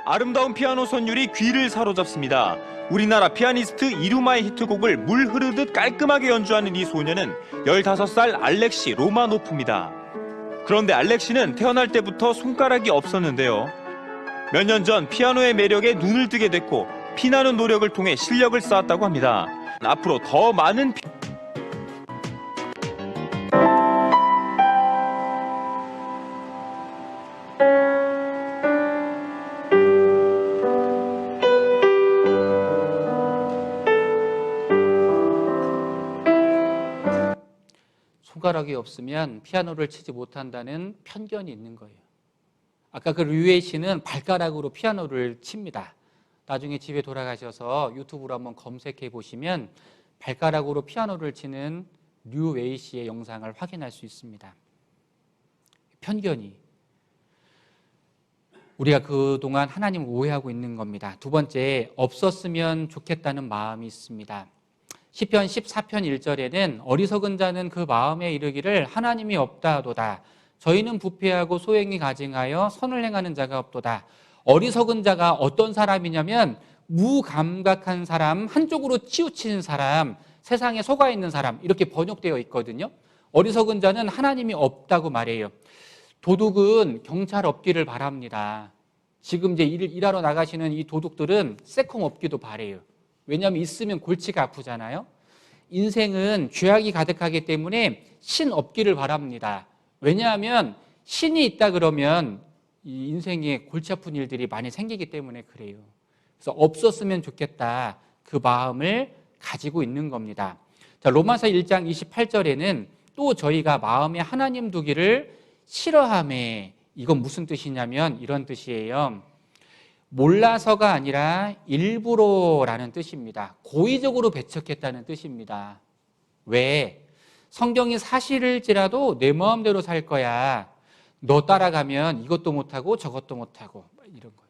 아름다운 피아노 선율이 귀를 사로잡습니다. 우리나라 피아니스트 이루마의 히트곡을 물 흐르듯 깔끔하게 연주하는 이 소녀는 15살 알렉시 로마노프입니다. 그런데 알렉시는 태어날 때부터 손가락이 없었는데요. 몇 년 전 피아노의 매력에 눈을 뜨게 됐고 피나는 노력을 통해 실력을 쌓았다고 합니다. 앞으로 더 많은 손가락이 없으면 피아노를 치지 못한다는 편견이 있는 거예요. 아까 그 류웨이 씨는 발가락으로 피아노를 칩니다. 나중에 집에 돌아가셔서 유튜브로 한번 검색해 보시면 발가락으로 피아노를 치는 류웨이 씨의 영상을 확인할 수 있습니다. 편견이. 우리가 그동안 하나님을 오해하고 있는 겁니다. 두 번째, 없었으면 좋겠다는 마음이 있습니다. 시편 14편 1절에는 어리석은 자는 그 마음에 이르기를 하나님이 없다도다. 저희는 부패하고 소행이 가증하여 선을 행하는 자가 없도다. 어리석은 자가 어떤 사람이냐면 무감각한 사람, 한쪽으로 치우치는 사람, 세상에 속아 있는 사람 이렇게 번역되어 있거든요. 어리석은 자는 하나님이 없다고 말해요. 도둑은 경찰 없기를 바랍니다. 지금 이제 일하러 나가시는 이 도둑들은 새콤 없기도 바래요. 왜냐하면 있으면 골치가 아프잖아요. 인생은 죄악이 가득하기 때문에 신 없기를 바랍니다. 왜냐하면 신이 있다 그러면 이 인생에 골치 아픈 일들이 많이 생기기 때문에 그래요. 그래서 없었으면 좋겠다 그 마음을 가지고 있는 겁니다. 자, 로마서 1장 28절에는 또 저희가 마음에 하나님 두기를 싫어하매, 이건 무슨 뜻이냐면 이런 뜻이에요. 몰라서가 아니라 일부러라는 뜻입니다. 고의적으로 배척했다는 뜻입니다. 왜? 성경이 사실일지라도 내 마음대로 살 거야. 너 따라가면 이것도 못하고 저것도 못하고 이런 거예요.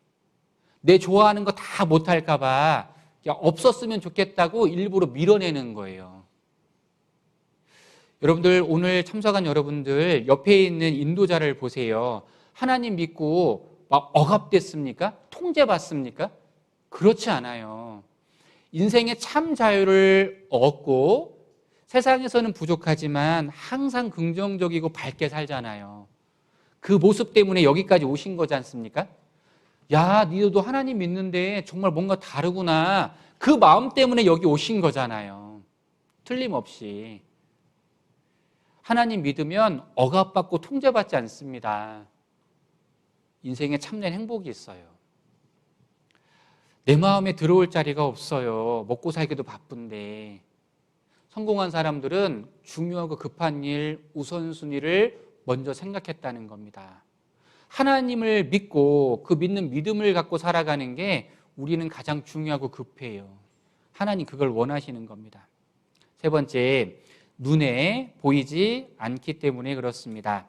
내 좋아하는 거 다 못할까 봐 없었으면 좋겠다고 일부러 밀어내는 거예요. 여러분들 오늘 참석한 여러분들 옆에 있는 인도자를 보세요. 하나님 믿고 막 억압됐습니까? 통제받습니까? 그렇지 않아요. 인생의 참 자유를 얻고 세상에서는 부족하지만 항상 긍정적이고 밝게 살잖아요. 그 모습 때문에 여기까지 오신 거지 않습니까? 야, 너도 하나님 믿는데 정말 뭔가 다르구나. 그 마음 때문에 여기 오신 거잖아요. 틀림없이. 하나님 믿으면 억압받고 통제받지 않습니다. 인생에 참된 행복이 있어요. 내 마음에 들어올 자리가 없어요. 먹고 살기도 바쁜데. 성공한 사람들은 중요하고 급한 일, 우선순위를 먼저 생각했다는 겁니다. 하나님을 믿고 그 믿는 믿음을 갖고 살아가는 게 우리는 가장 중요하고 급해요. 하나님 그걸 원하시는 겁니다. 세 번째, 눈에 보이지 않기 때문에 그렇습니다.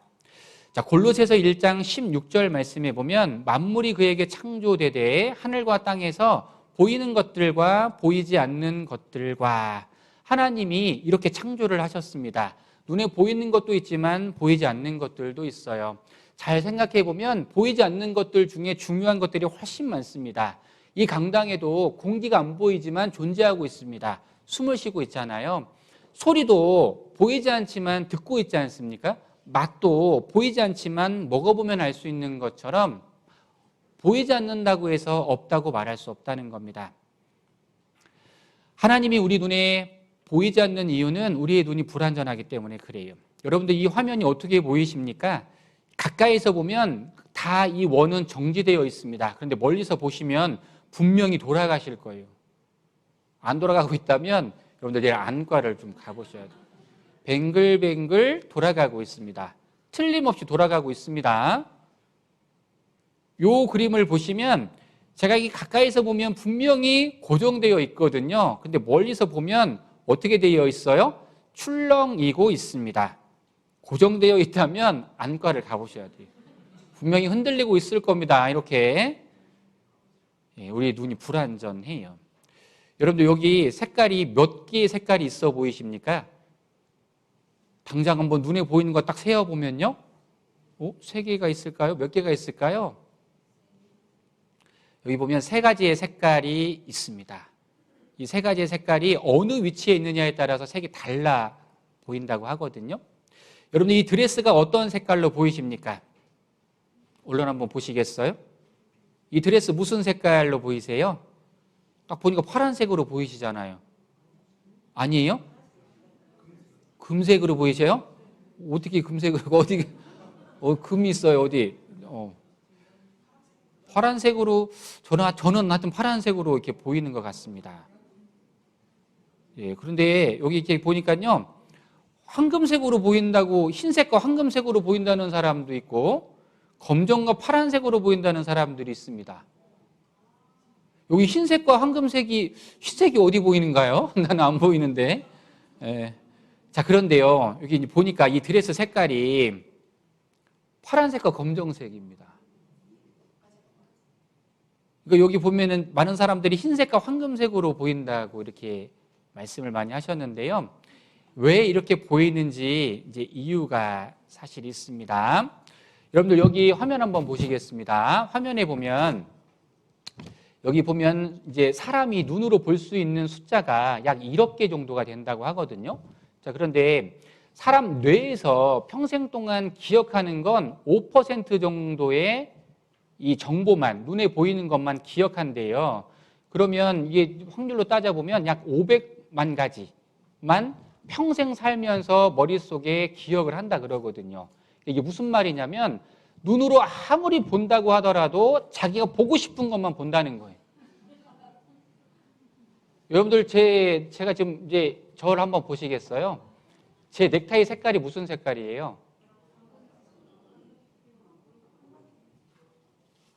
자, 골로새서 1장 16절 말씀에 보면 만물이 그에게 창조되되 하늘과 땅에서 보이는 것들과 보이지 않는 것들과 하나님이 이렇게 창조를 하셨습니다. 눈에 보이는 것도 있지만 보이지 않는 것들도 있어요. 잘 생각해 보면 보이지 않는 것들 중에 중요한 것들이 훨씬 많습니다. 이 강당에도 공기가 안 보이지만 존재하고 있습니다. 숨을 쉬고 있잖아요. 소리도 보이지 않지만 듣고 있지 않습니까? 맛도 보이지 않지만 먹어보면 알 수 있는 것처럼 보이지 않는다고 해서 없다고 말할 수 없다는 겁니다. 하나님이 우리 눈에 보이지 않는 이유는 우리의 눈이 불완전하기 때문에 그래요. 여러분들 이 화면이 어떻게 보이십니까? 가까이서 보면 다 이 원은 정지되어 있습니다. 그런데 멀리서 보시면 분명히 돌아가실 거예요. 안 돌아가고 있다면 여러분들 내일 안과를 좀 가보셔야 돼요. 뱅글뱅글 돌아가고 있습니다. 틀림없이 돌아가고 있습니다. 요 그림을 보시면 제가 이 가까이서 보면 분명히 고정되어 있거든요. 근데 멀리서 보면 어떻게 되어 있어요? 출렁이고 있습니다. 고정되어 있다면 안과를 가보셔야 돼요. 분명히 흔들리고 있을 겁니다. 이렇게 우리 눈이 불완전해요. 여러분들 여기 색깔이 몇 개의 색깔이 있어 보이십니까? 당장 한번 눈에 보이는 거 딱 세어보면요. 3개가 있을까요? 몇 개가 있을까요? 여기 보면 3가지의 색깔이 있습니다. 이 3가지의 색깔이 어느 위치에 있느냐에 따라서 색이 달라 보인다고 하거든요. 여러분 이 드레스가 어떤 색깔로 보이십니까? 얼른 한번 보시겠어요? 이 드레스 무슨 색깔로 보이세요? 딱 보니까 파란색으로 보이시잖아요. 아니에요? 금색으로 보이세요? 어떻게 금색으로 어디 금이 있어요 어디? 파란색으로 저는 하여튼 파란색으로 이렇게 보이는 것 같습니다. 예, 그런데 여기 이렇게 보니까요 황금색으로 보인다고 흰색과 황금색으로 보인다는 사람도 있고 검정과 파란색으로 보인다는 사람들이 있습니다. 여기 흰색과 황금색이 흰색이 어디 보이는가요? 나는 안 보이는데. 예. 자, 그런데요. 여기 보니까 이 드레스 색깔이 파란색과 검정색입니다. 그러니까 여기 보면은 많은 사람들이 흰색과 황금색으로 보인다고 이렇게 말씀을 많이 하셨는데요. 왜 이렇게 보이는지 이제 이유가 사실 있습니다. 여러분들 여기 화면 한번 보시겠습니다. 화면에 보면 여기 보면 이제 사람이 눈으로 볼 수 있는 숫자가 약 1억 개 정도가 된다고 하거든요. 자, 그런데 사람 뇌에서 평생 동안 기억하는 건 5% 정도의 이 정보만, 눈에 보이는 것만 기억한대요. 그러면 이게 확률로 따져보면 약 500만 가지만 평생 살면서 머릿속에 기억을 한다 그러거든요. 이게 무슨 말이냐면 눈으로 아무리 본다고 하더라도 자기가 보고 싶은 것만 본다는 거예요. 여러분들 제가 지금 이제 저를 한번 보시겠어요? 제 넥타이 색깔이 무슨 색깔이에요?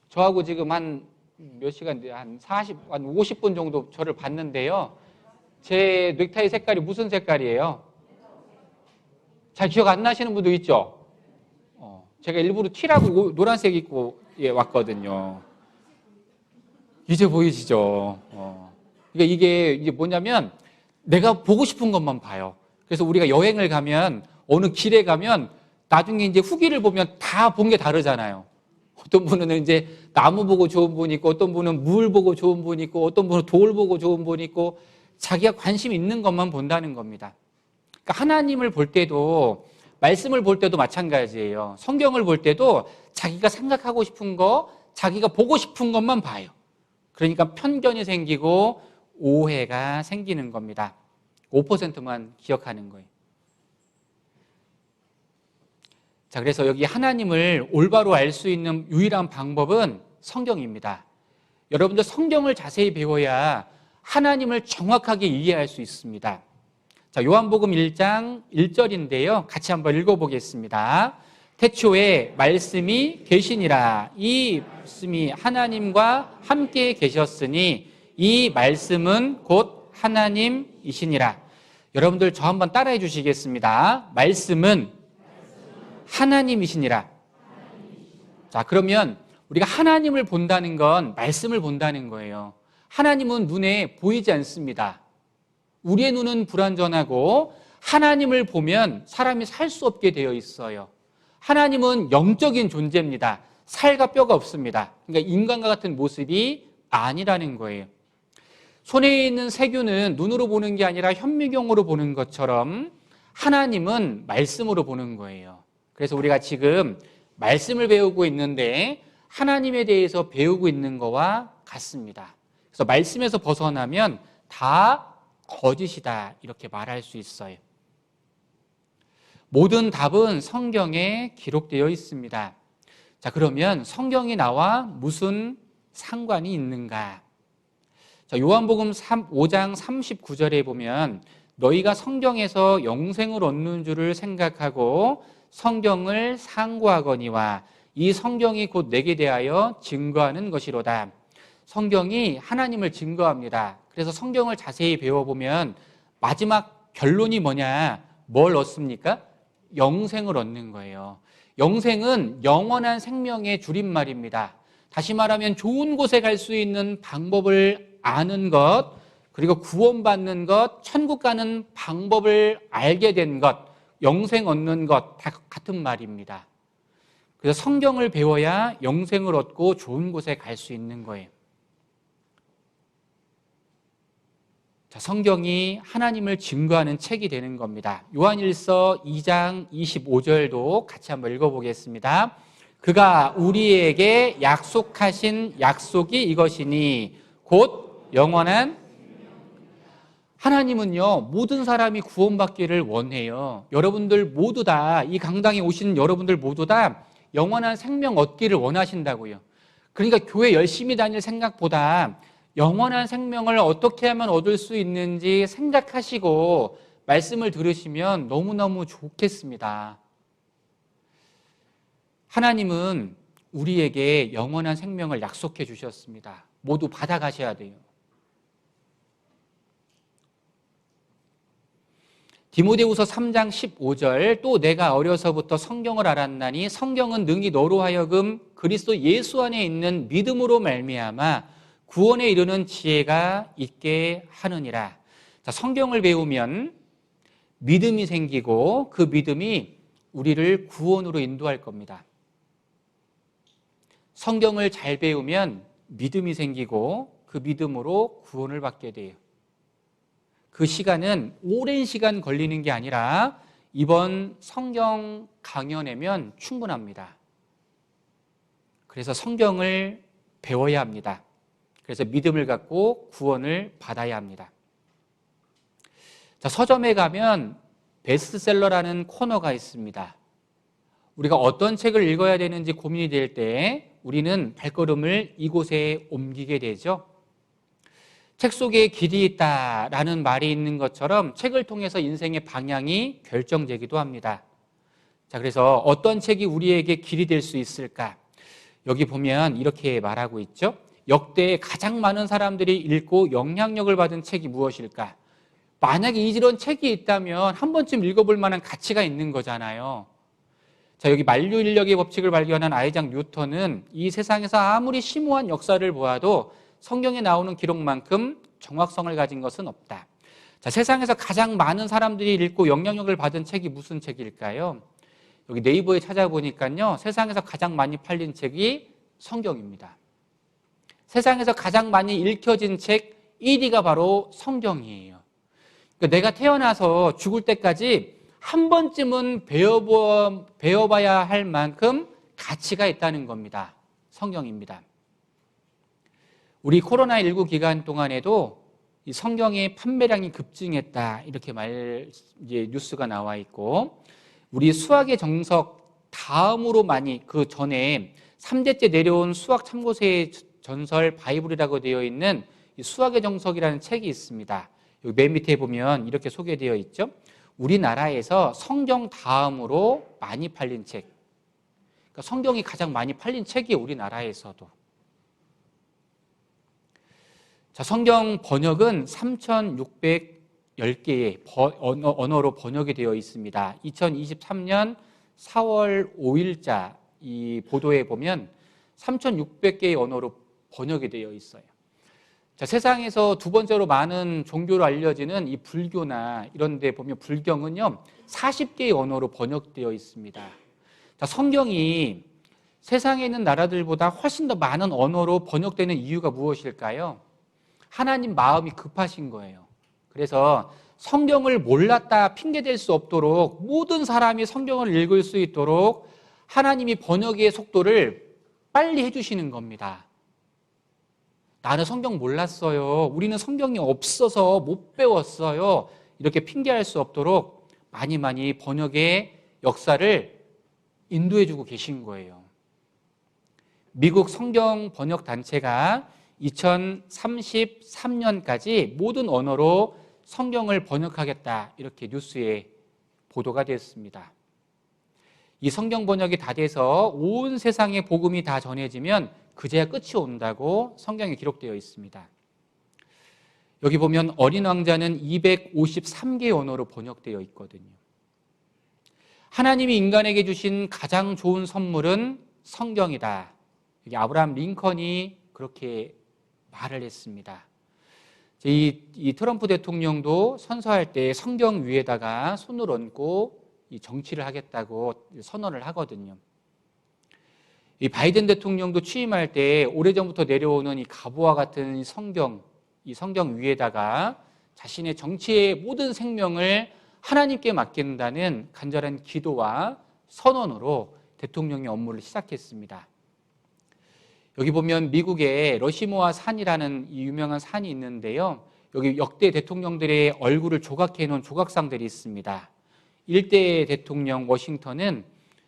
저하고 지금 한 몇 시간, 한 50분 정도 저를 봤는데요. 제 넥타이 색깔이 무슨 색깔이에요? 잘 기억 안 나시는 분도 있죠? 제가 일부러 티라고 노란색 입고 왔거든요. 이제 보이시죠? 그러니까 이게 뭐냐면 내가 보고 싶은 것만 봐요. 그래서 우리가 여행을 가면 어느 길에 가면 나중에 이제 후기를 보면 다 본 게 다르잖아요. 어떤 분은 이제 나무 보고 좋은 분 있고, 어떤 분은 물 보고 좋은 분 있고, 어떤 분은 돌 보고 좋은 분 있고, 자기가 관심 있는 것만 본다는 겁니다. 그러니까 하나님을 볼 때도, 말씀을 볼 때도 마찬가지예요. 성경을 볼 때도 자기가 생각하고 싶은 거, 자기가 보고 싶은 것만 봐요. 그러니까 편견이 생기고 오해가 생기는 겁니다. 5%만 기억하는 거예요. 자, 그래서 여기 하나님을 올바로 알 수 있는 유일한 방법은 성경입니다. 여러분들 성경을 자세히 배워야 하나님을 정확하게 이해할 수 있습니다. 자, 요한복음 1장 1절인데요. 같이 한번 읽어보겠습니다. 태초에 말씀이 계시니라. 이 말씀이 하나님과 함께 계셨으니 이 말씀은 곧 하나님이시니라. 여러분들 저 한번 따라해 주시겠습니다. 말씀은 하나님이시니라. 자, 그러면 우리가 하나님을 본다는 건 말씀을 본다는 거예요. 하나님은 눈에 보이지 않습니다. 우리의 눈은 불완전하고 하나님을 보면 사람이 살 수 없게 되어 있어요. 하나님은 영적인 존재입니다. 살과 뼈가 없습니다. 그러니까 인간과 같은 모습이 아니라는 거예요. 손에 있는 세균은 눈으로 보는 게 아니라 현미경으로 보는 것처럼 하나님은 말씀으로 보는 거예요. 그래서 우리가 지금 말씀을 배우고 있는데 하나님에 대해서 배우고 있는 거와 같습니다. 그래서 말씀에서 벗어나면 다 거짓이다 이렇게 말할 수 있어요. 모든 답은 성경에 기록되어 있습니다. 자, 그러면 성경이 나와 무슨 상관이 있는가? 자, 요한복음 5장 39절에 보면 너희가 성경에서 영생을 얻는 줄을 생각하고 성경을 상고하거니와 이 성경이 곧 내게 대하여 증거하는 것이로다. 성경이 하나님을 증거합니다. 그래서 성경을 자세히 배워보면 마지막 결론이 뭐냐? 뭘 얻습니까? 영생을 얻는 거예요. 영생은 영원한 생명의 줄임말입니다. 다시 말하면 좋은 곳에 갈 수 있는 방법을 아는 것, 그리고 구원받는 것, 천국 가는 방법을 알게 된 것, 영생 얻는 것 다 같은 말입니다. 그래서 성경을 배워야 영생을 얻고 좋은 곳에 갈 수 있는 거예요. 자, 성경이 하나님을 증거하는 책이 되는 겁니다. 요한일서 2장 25절도 같이 한번 읽어보겠습니다. 그가 우리에게 약속하신 약속이 이것이니 곧 영원한 하나님은요, 모든 사람이 구원받기를 원해요. 여러분들 모두 다, 이 강당에 오시는 여러분들 모두 다 영원한 생명 얻기를 원하신다고요. 그러니까 교회 열심히 다닐 생각보다 영원한 생명을 어떻게 하면 얻을 수 있는지 생각하시고 말씀을 들으시면 너무너무 좋겠습니다. 하나님은 우리에게 영원한 생명을 약속해 주셨습니다. 모두 받아가셔야 돼요. 디모데후서 3장 15절 또 내가 어려서부터 성경을 알았나니 성경은 능히 너로 하여금 그리스도 예수 안에 있는 믿음으로 말미암아 구원에 이르는 지혜가 있게 하느니라. 자, 성경을 배우면 믿음이 생기고 그 믿음이 우리를 구원으로 인도할 겁니다. 성경을 잘 배우면 믿음이 생기고 그 믿음으로 구원을 받게 돼요. 그 시간은 오랜 시간 걸리는 게 아니라 이번 성경 강연회면 충분합니다. 그래서 성경을 배워야 합니다. 그래서 믿음을 갖고 구원을 받아야 합니다. 자, 서점에 가면 베스트셀러라는 코너가 있습니다. 우리가 어떤 책을 읽어야 되는지 고민이 될 때 우리는 발걸음을 이곳에 옮기게 되죠. 책 속에 길이 있다라는 말이 있는 것처럼 책을 통해서 인생의 방향이 결정되기도 합니다. 자, 그래서 어떤 책이 우리에게 길이 될 수 있을까? 여기 보면 이렇게 말하고 있죠. 역대 가장 많은 사람들이 읽고 영향력을 받은 책이 무엇일까? 만약에 이런 책이 있다면 한 번쯤 읽어볼 만한 가치가 있는 거잖아요. 자, 여기 만류인력의 법칙을 발견한 아이작 뉴턴은 이 세상에서 아무리 심오한 역사를 보아도 성경에 나오는 기록만큼 정확성을 가진 것은 없다. 자, 세상에서 가장 많은 사람들이 읽고 영향력을 받은 책이 무슨 책일까요? 여기 네이버에 찾아보니까요, 세상에서 가장 많이 팔린 책이 성경입니다. 세상에서 가장 많이 읽혀진 책 1위가 바로 성경이에요. 그러니까 내가 태어나서 죽을 때까지 한 번쯤은 배워봐야 할 만큼 가치가 있다는 겁니다. 성경입니다. 우리 코로나19 기간 동안에도 이 성경의 판매량이 급증했다, 이렇게 이제 뉴스가 나와 있고, 우리 수학의 정석 다음으로 많이, 그 전에 3대째 내려온 수학 참고서의 전설 바이블이라고 되어 있는 이 수학의 정석이라는 책이 있습니다. 여기 맨 밑에 보면 이렇게 소개되어 있죠. 우리나라에서 성경 다음으로 많이 팔린 책. 그러니까 성경이 가장 많이 팔린 책이 우리나라에서도. 자, 성경 번역은 3,610개의 언어로 번역이 되어 있습니다. 2023년 4월 5일자 이 보도에 보면 3,600개의 언어로 번역이 되어 있어요. 자, 세상에서 두 번째로 많은 종교로 알려지는 이 불교나 이런 데 보면 불경은요, 40개의 언어로 번역되어 있습니다. 자, 성경이 세상에 있는 나라들보다 훨씬 더 많은 언어로 번역되는 이유가 무엇일까요? 하나님 마음이 급하신 거예요. 그래서 성경을 몰랐다 핑계댈 수 없도록 모든 사람이 성경을 읽을 수 있도록 하나님이 번역의 속도를 빨리 해주시는 겁니다. 나는 성경 몰랐어요. 우리는 성경이 없어서 못 배웠어요. 이렇게 핑계할 수 없도록 많이 번역의 역사를 인도해주고 계신 거예요. 미국 성경 번역 단체가 2033년까지 모든 언어로 성경을 번역하겠다, 이렇게 뉴스에 보도가 됐습니다. 이 성경 번역이 다 돼서 온 세상에 복음이 다 전해지면 그제야 끝이 온다고 성경에 기록되어 있습니다. 여기 보면 어린 왕자는 253개 언어로 번역되어 있거든요. 하나님이 인간에게 주신 가장 좋은 선물은 성경이다. 여기 아브라함 링컨이 그렇게 말을 했습니다. 이 트럼프 대통령도 선서할 때 성경 위에다가 손을 얹고 이 정치를 하겠다고 선언을 하거든요. 이 바이든 대통령도 취임할 때 오래전부터 내려오는 이 가보와 같은 이 성경 위에다가 자신의 정치의 모든 생명을 하나님께 맡긴다는 간절한 기도와 선언으로 대통령의 업무를 시작했습니다. 여기 보면 미국에 러시모아 산이라는 이 유명한 산이 있는데요. 여기 역대 대통령들의 얼굴을 조각해 놓은 조각상들이 있습니다. 1대 대통령 워싱턴은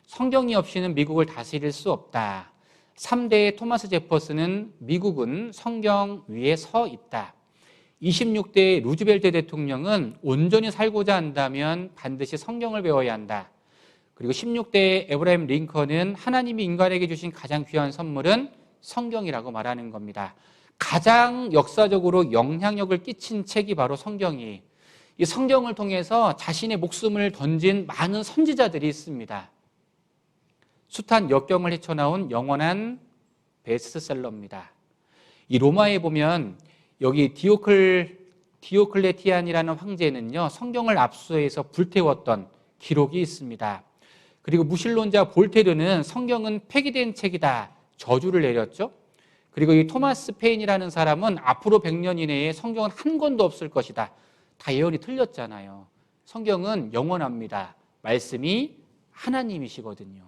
성경이 없이는 미국을 다스릴 수 없다. 3대 토마스 제퍼슨은 미국은 성경 위에 서 있다. 26대 루즈벨트 대통령은 온전히 살고자 한다면 반드시 성경을 배워야 한다. 그리고 16대 에브라임 링컨은 하나님이 인간에게 주신 가장 귀한 선물은 성경이라고 말하는 겁니다. 가장 역사적으로 영향력을 끼친 책이 바로 성경이, 이 성경을 통해서 자신의 목숨을 던진 많은 선지자들이 있습니다. 숱한 역경을 헤쳐나온 영원한 베스트셀러입니다. 이 로마에 보면 여기 디오클레티안이라는 황제는요, 성경을 압수해서 불태웠던 기록이 있습니다. 그리고 무신론자 볼테르는 성경은 폐기된 책이다, 저주를 내렸죠. 그리고 이 토마스 페인이라는 사람은 앞으로 100년 이내에 성경은 한 권도 없을 것이다. 다 예언이 틀렸잖아요. 성경은 영원합니다. 말씀이 하나님이시거든요.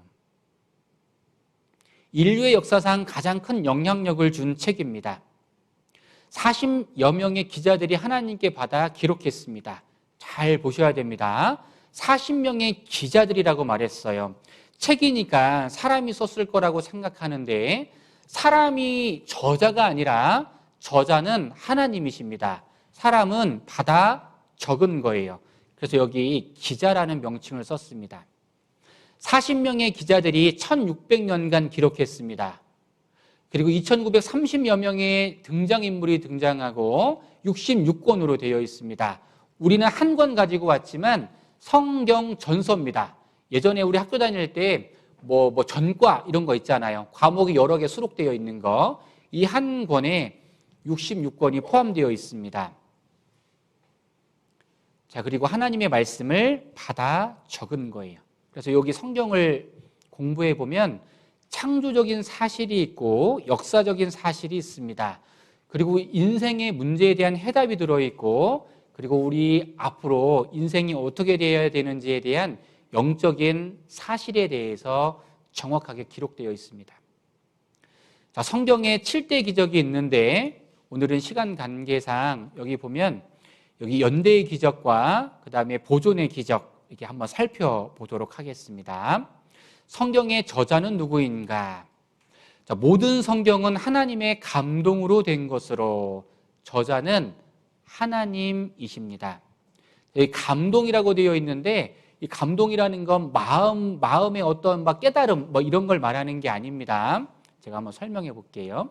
인류의 역사상 가장 큰 영향력을 준 책입니다. 40여 명의 기자들이 하나님께 받아 기록했습니다. 잘 보셔야 됩니다. 40명의 기자들이라고 말했어요. 책이니까 사람이 썼을 거라고 생각하는데 사람이 저자가 아니라 저자는 하나님이십니다. 사람은 받아 적은 거예요. 그래서 여기 기자라는 명칭을 썼습니다. 40명의 기자들이 1600년간 기록했습니다. 그리고 2930여 명의 등장인물이 등장하고 66권으로 되어 있습니다. 우리는 한 권 가지고 왔지만 성경 전서입니다. 예전에 우리 학교 다닐 때 전과 이런 거 있잖아요. 과목이 여러 개 수록되어 있는 거. 이 한 권에 66권이 포함되어 있습니다. 자, 그리고 하나님의 말씀을 받아 적은 거예요. 그래서 여기 성경을 공부해 보면 창조적인 사실이 있고 역사적인 사실이 있습니다. 그리고 인생의 문제에 대한 해답이 들어있고, 그리고 우리 앞으로 인생이 어떻게 되어야 되는지에 대한 영적인 사실에 대해서 정확하게 기록되어 있습니다. 자, 성경에 7대 기적이 있는데 오늘은 시간 관계상 여기 보면 여기 연대의 기적과 그 다음에 보존의 기적 이렇게 한번 살펴보도록 하겠습니다. 성경의 저자는 누구인가? 자, 모든 성경은 하나님의 감동으로 된 것으로 저자는 하나님이십니다. 여기 감동이라고 되어 있는데 이 감동이라는 건 마음의 어떤 깨달음 이런 걸 말하는 게 아닙니다. 제가 한번 설명해 볼게요.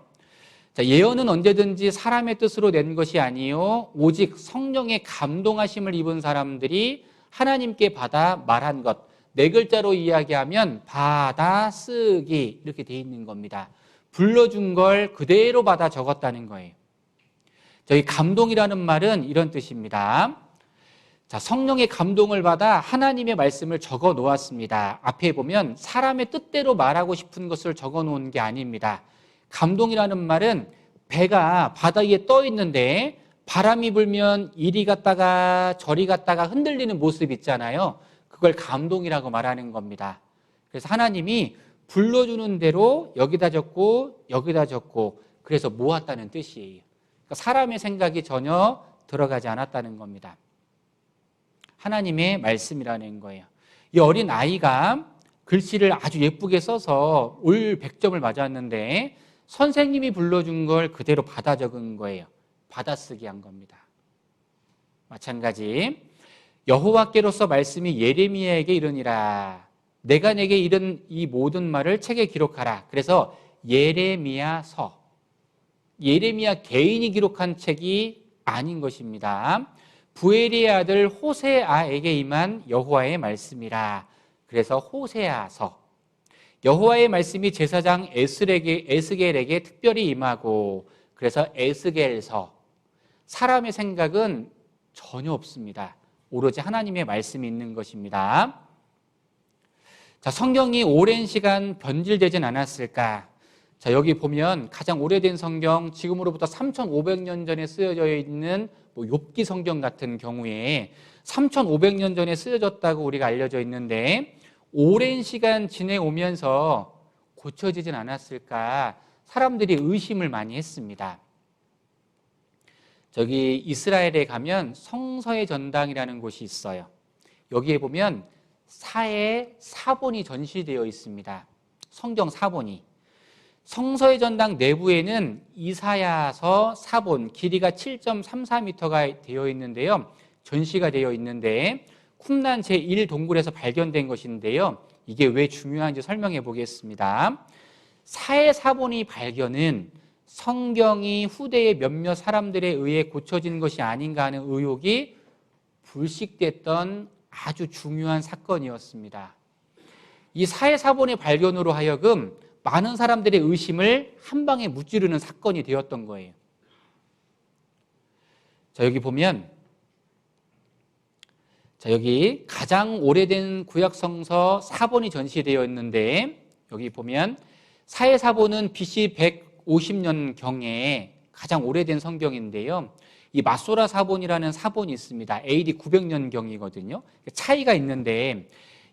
자, 예언은 언제든지 사람의 뜻으로 낸 것이 아니요 오직 성령의 감동하심을 입은 사람들이 하나님께 받아 말한 것. 네 글자로 이야기하면 받아 쓰기 이렇게 돼 있는 겁니다. 불러준 걸 그대로 받아 적었다는 거예요. 저희 감동이라는 말은 이런 뜻입니다. 자, 성령의 감동을 받아 하나님의 말씀을 적어 놓았습니다. 앞에 보면 사람의 뜻대로 말하고 싶은 것을 적어 놓은 게 아닙니다. 감동이라는 말은 배가 바다 위에 떠 있는데 바람이 불면 이리 갔다가 저리 갔다가 흔들리는 모습 있잖아요. 그걸 감동이라고 말하는 겁니다. 그래서 하나님이 불러주는 대로 여기다 적고 여기다 적고 그래서 모았다는 뜻이에요. 그러니까 사람의 생각이 전혀 들어가지 않았다는 겁니다. 하나님의 말씀이라는 거예요. 이 어린 아이가 글씨를 아주 예쁘게 써서 올 100점을 맞았는데 선생님이 불러준 걸 그대로 받아 적은 거예요. 받아쓰기 한 겁니다. 마찬가지 여호와께로서 말씀이 예레미야에게 이르니라. 내가 내게 이른 이 모든 말을 책에 기록하라. 그래서 예레미야서. 예레미야 개인이 기록한 책이 아닌 것입니다. 부엘리의 아들 호세아에게 임한 여호와의 말씀이라. 그래서 호세아서. 여호와의 말씀이 제사장 에스겔에게 특별히 임하고 그래서 에스겔서. 사람의 생각은 전혀 없습니다. 오로지 하나님의 말씀이 있는 것입니다. 자, 성경이 오랜 시간 변질되진 않았을까? 자, 여기 보면 가장 오래된 성경, 지금으로부터 3,500년 전에 쓰여져 있는 욥기 성경 같은 경우에 3,500년 전에 쓰여졌다고 우리가 알려져 있는데 오랜 시간 지내오면서 고쳐지진 않았을까? 사람들이 의심을 많이 했습니다. 저기 이스라엘에 가면 성서의 전당이라는 곳이 있어요. 여기에 보면 사의 사본이 전시되어 있습니다. 성경 사본이. 성서의 전당 내부에는 이사야서 사본 길이가 7.34m가 되어 있는데요. 전시가 되어 있는데 쿰란 제1동굴에서 발견된 것인데요. 이게 왜 중요한지 설명해 보겠습니다. 사의 사본이 발견은 성경이 후대의 몇몇 사람들에 의해 고쳐진 것이 아닌가 하는 의혹이 불식됐던 아주 중요한 사건이었습니다. 이 사의 사본의 발견으로 하여금 많은 사람들의 의심을 한 방에 무찌르는 사건이 되었던 거예요. 자, 여기 보면 여기 가장 오래된 구약성서 사본이 전시되어 있는데 여기 보면 사의 사본은 BC 150년경에 가장 오래된 성경인데요. 이 마소라 사본이라는 사본이 있습니다. AD 900년경이거든요. 차이가 있는데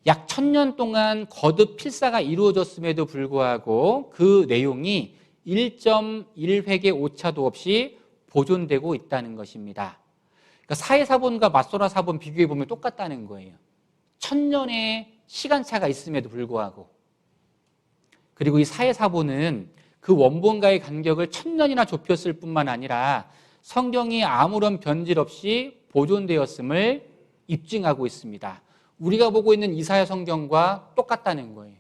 약 1000년 동안 거듭 필사가 이루어졌음에도 불구하고 그 내용이 1.1획의 오차도 없이 보존되고 있다는 것입니다. 그러니까 사의 사본과 마소라 사본 비교해 보면 똑같다는 거예요. 1000년의 시간차가 있음에도 불구하고. 그리고 이 사의 사본은 그 원본과의 간격을 1000년이나 좁혔을 뿐만 아니라 성경이 아무런 변질 없이 보존되었음을 입증하고 있습니다. 우리가 보고 있는 이사야 성경과 똑같다는 거예요.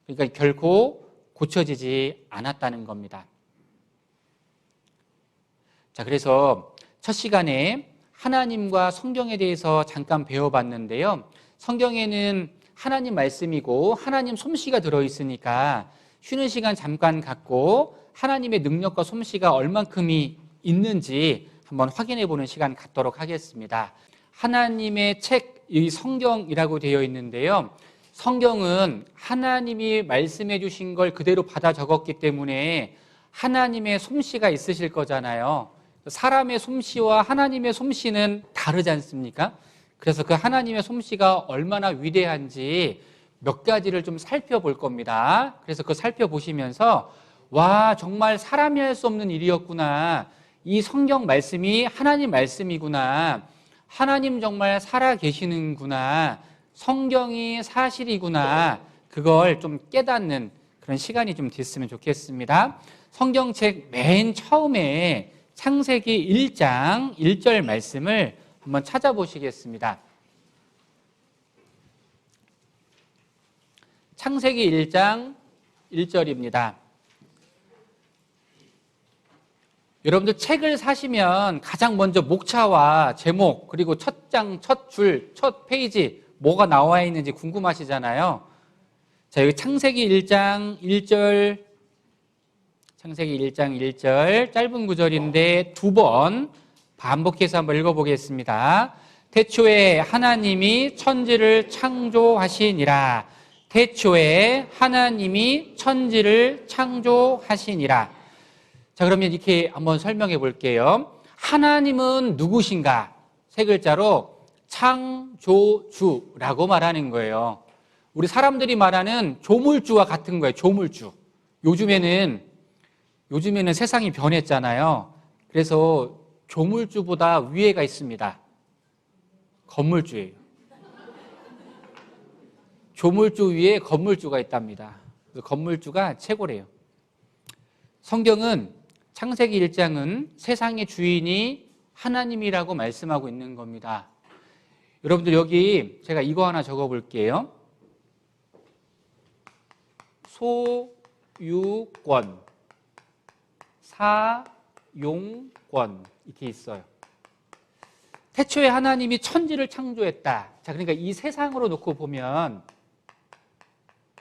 그러니까 결코 고쳐지지 않았다는 겁니다. 자, 그래서 첫 시간에 하나님과 성경에 대해서 잠깐 배워봤는데요. 성경에는 하나님 말씀이고 하나님 솜씨가 들어있으니까 쉬는 시간 잠깐 갖고 하나님의 능력과 솜씨가 얼만큼이 있는지 한번 확인해 보는 시간 갖도록 하겠습니다. 하나님의 책, 이 성경이라고 되어 있는데요. 성경은 하나님이 말씀해 주신 걸 그대로 받아 적었기 때문에 하나님의 솜씨가 있으실 거잖아요. 사람의 솜씨와 하나님의 솜씨는 다르지 않습니까? 그래서 그 하나님의 솜씨가 얼마나 위대한지 몇 가지를 좀 살펴볼 겁니다. 그래서 그 살펴보시면서 와, 정말 사람이 할 수 없는 일이었구나. 이 성경 말씀이 하나님 말씀이구나. 하나님 정말 살아 계시는구나. 성경이 사실이구나. 그걸 좀 깨닫는 그런 시간이 좀 됐으면 좋겠습니다. 성경책 맨 처음에 창세기 1장 1절 말씀을 한번 찾아보시겠습니다. 창세기 1장 1절입니다. 여러분들 책을 사시면 가장 먼저 목차와 제목, 그리고 첫 장, 첫 줄, 첫 페이지 뭐가 나와 있는지 궁금하시잖아요. 자, 여기 창세기 1장 1절, 창세기 1장 1절 짧은 구절인데 두 번 반복해서 한번 읽어보겠습니다. 태초에 하나님이 천지를 창조하시니라. 태초에 하나님이 천지를 창조하시니라. 자, 그러면 이렇게 한번 설명해 볼게요. 하나님은 누구신가? 세 글자로 창조주라고 말하는 거예요. 우리 사람들이 말하는 조물주와 같은 거예요. 조물주. 요즘에는 세상이 변했잖아요. 그래서 조물주보다 위에가 있습니다. 건물주예요. 조물주 위에 건물주가 있답니다. 그래서 건물주가 최고래요. 성경은 창세기 1장은 세상의 주인이 하나님이라고 말씀하고 있는 겁니다. 여러분들 여기 제가 이거 하나 적어 볼게요. 소유권, 사용권 이렇게 있어요. 태초에 하나님이 천지를 창조했다. 자, 그러니까 이 세상으로 놓고 보면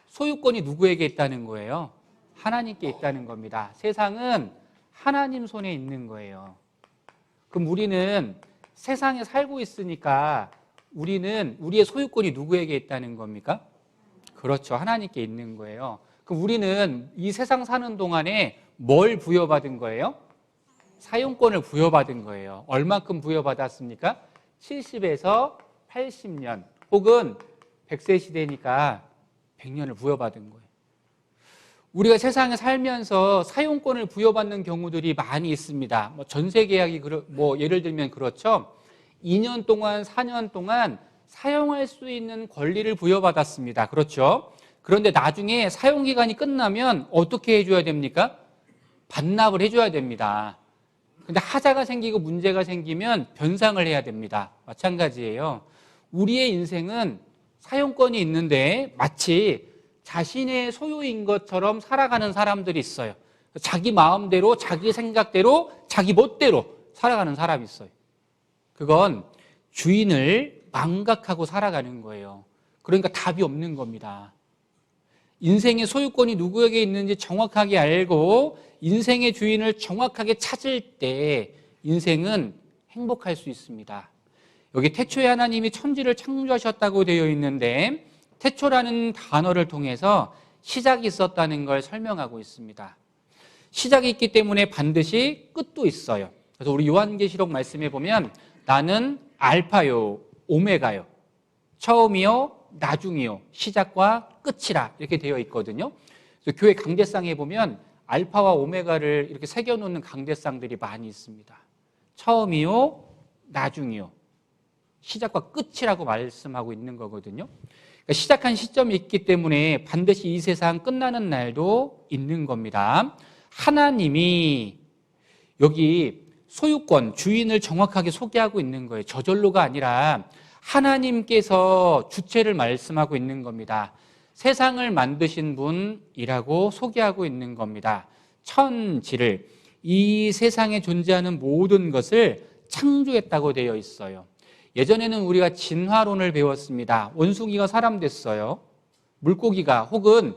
소유권이 누구에게 있다는 거예요? 하나님께 있다는 겁니다. 세상은 하나님 손에 있는 거예요. 그럼 우리는 세상에 살고 있으니까 우리의 소유권이 누구에게 있다는 겁니까? 그렇죠. 하나님께 있는 거예요. 그럼 우리는 이 세상 사는 동안에 뭘 부여받은 거예요? 사용권을 부여받은 거예요. 얼마큼 부여받았습니까? 70에서 80년 혹은 100세 시대니까 100년을 부여받은 거예요. 우리가 세상에 살면서 사용권을 부여받는 경우들이 많이 있습니다. 전세 계약이 예를 들면 그렇죠. 2년 동안, 4년 동안 사용할 수 있는 권리를 부여받았습니다. 그렇죠. 그런데 나중에 사용 기간이 끝나면 어떻게 해줘야 됩니까? 반납을 해줘야 됩니다. 근데 하자가 생기고 문제가 생기면 변상을 해야 됩니다. 마찬가지예요. 우리의 인생은 사용권이 있는데 마치 자신의 소유인 것처럼 살아가는 사람들이 있어요. 자기 마음대로, 자기 생각대로, 자기 멋대로 살아가는 사람이 있어요. 그건 주인을 망각하고 살아가는 거예요. 그러니까 답이 없는 겁니다. 인생의 소유권이 누구에게 있는지 정확하게 알고 인생의 주인을 정확하게 찾을 때 인생은 행복할 수 있습니다. 여기 태초에 하나님이 천지를 창조하셨다고 되어 있는데 태초라는 단어를 통해서 시작이 있었다는 걸 설명하고 있습니다. 시작이 있기 때문에 반드시 끝도 있어요. 그래서 우리 요한계시록 말씀에 보면 나는 알파요 오메가요 처음이요 나중이요 시작과 끝이라 이렇게 되어 있거든요. 그래서 교회 강대상에 보면 알파와 오메가를 이렇게 새겨놓는 강대상들이 많이 있습니다. 처음이요 나중이요 시작과 끝이라고 말씀하고 있는 거거든요. 그러니까 시작한 시점이 있기 때문에 반드시 이 세상 끝나는 날도 있는 겁니다. 하나님이 여기 소유권, 주인을 정확하게 소개하고 있는 거예요. 저절로가 아니라 하나님께서 주체를 말씀하고 있는 겁니다. 세상을 만드신 분이라고 소개하고 있는 겁니다. 천지를, 이 세상에 존재하는 모든 것을 창조했다고 되어 있어요. 예전에는 우리가 진화론을 배웠습니다. 원숭이가 사람 됐어요. 물고기가 혹은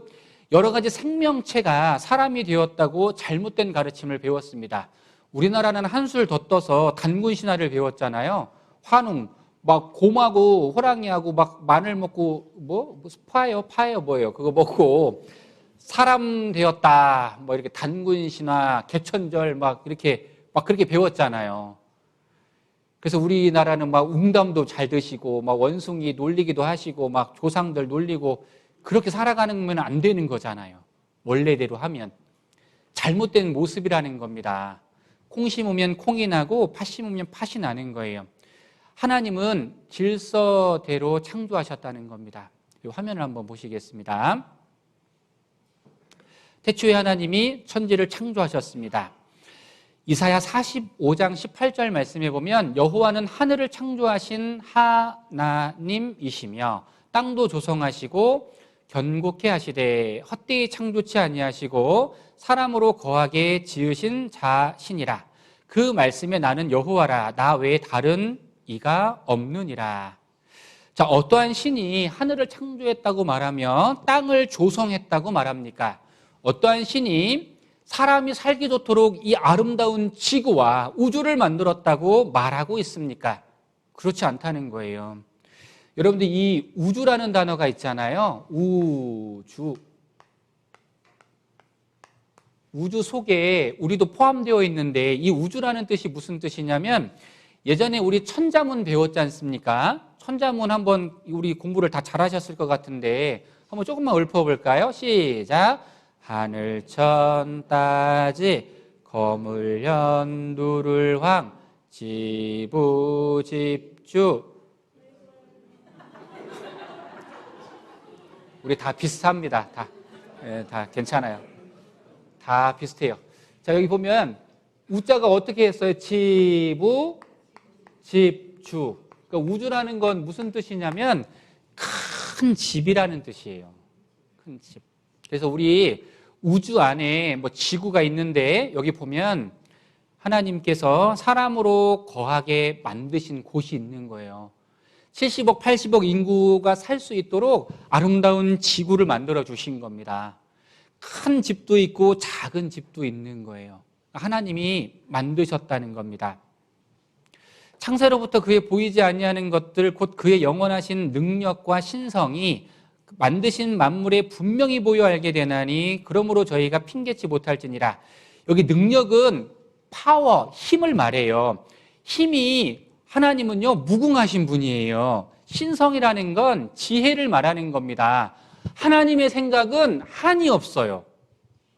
여러 가지 생명체가 사람이 되었다고 잘못된 가르침을 배웠습니다. 우리나라는 한술 더 떠서 단군 신화를 배웠잖아요. 환웅, 막 곰하고 호랑이하고 막 마늘 먹고 뭐 파예요 뭐예요? 그거 먹고 사람 되었다. 뭐 이렇게 단군 신화, 개천절 막 이렇게 막 그렇게 배웠잖아요. 그래서 우리나라는 막 웅담도 잘 드시고 막 원숭이 놀리기도 하시고 막 조상들 놀리고 그렇게 살아가는 안 되는 거잖아요. 원래대로 하면 잘못된 모습이라는 겁니다. 콩 심으면 콩이 나고 팥 심으면 팥이 나는 거예요. 하나님은 질서대로 창조하셨다는 겁니다. 이 화면을 한번 보시겠습니다. 태초에 하나님이 천지를 창조하셨습니다. 이사야 45장 18절 말씀해 보면 여호와는 하늘을 창조하신 하나님이시며 땅도 조성하시고 견고케 하시되 헛되이 창조치 아니하시고 사람으로 거하게 지으신 자신이라. 그 말씀에 나는 여호와라 나 외에 다른 이가 없느니라. 자, 어떠한 신이 하늘을 창조했다고 말하며 땅을 조성했다고 말합니까? 어떠한 신이 사람이 살기 좋도록 이 아름다운 지구와 우주를 만들었다고 말하고 있습니까? 그렇지 않다는 거예요. 여러분들 이 우주라는 단어가 있잖아요. 우주 속에 우리도 포함되어 있는데 이 우주라는 뜻이 무슨 뜻이냐면 예전에 우리 천자문 배웠지 않습니까? 천자문 한번 우리 공부를 다 잘하셨을 것 같은데 한번 조금만 읊어볼까요? 시작. 하늘천 따지 거물현 누를황 지부집주. 우리 다 비슷합니다. 다 괜찮아요. 다 비슷해요. 자, 여기 보면 우자가 어떻게 했어요? 지부 집주. 그러니까 우주라는 건 무슨 뜻이냐면 큰 집이라는 뜻이에요. 큰 집. 그래서 우리 우주 안에 뭐 지구가 있는데 여기 보면 하나님께서 사람으로 거하게 만드신 곳이 있는 거예요. 70억, 80억 인구가 살 수 있도록 아름다운 지구를 만들어 주신 겁니다. 큰 집도 있고 작은 집도 있는 거예요. 하나님이 만드셨다는 겁니다. 창세로부터 그의 보이지 아니하는 것들 곧 그의 영원하신 능력과 신성이 만드신 만물에 분명히 보여 알게 되나니 그러므로 저희가 핑계치 못할지니라. 여기 능력은 파워, 힘을 말해요. 힘이 하나님은요 무궁하신 분이에요. 신성이라는 건 지혜를 말하는 겁니다. 하나님의 생각은 한이 없어요.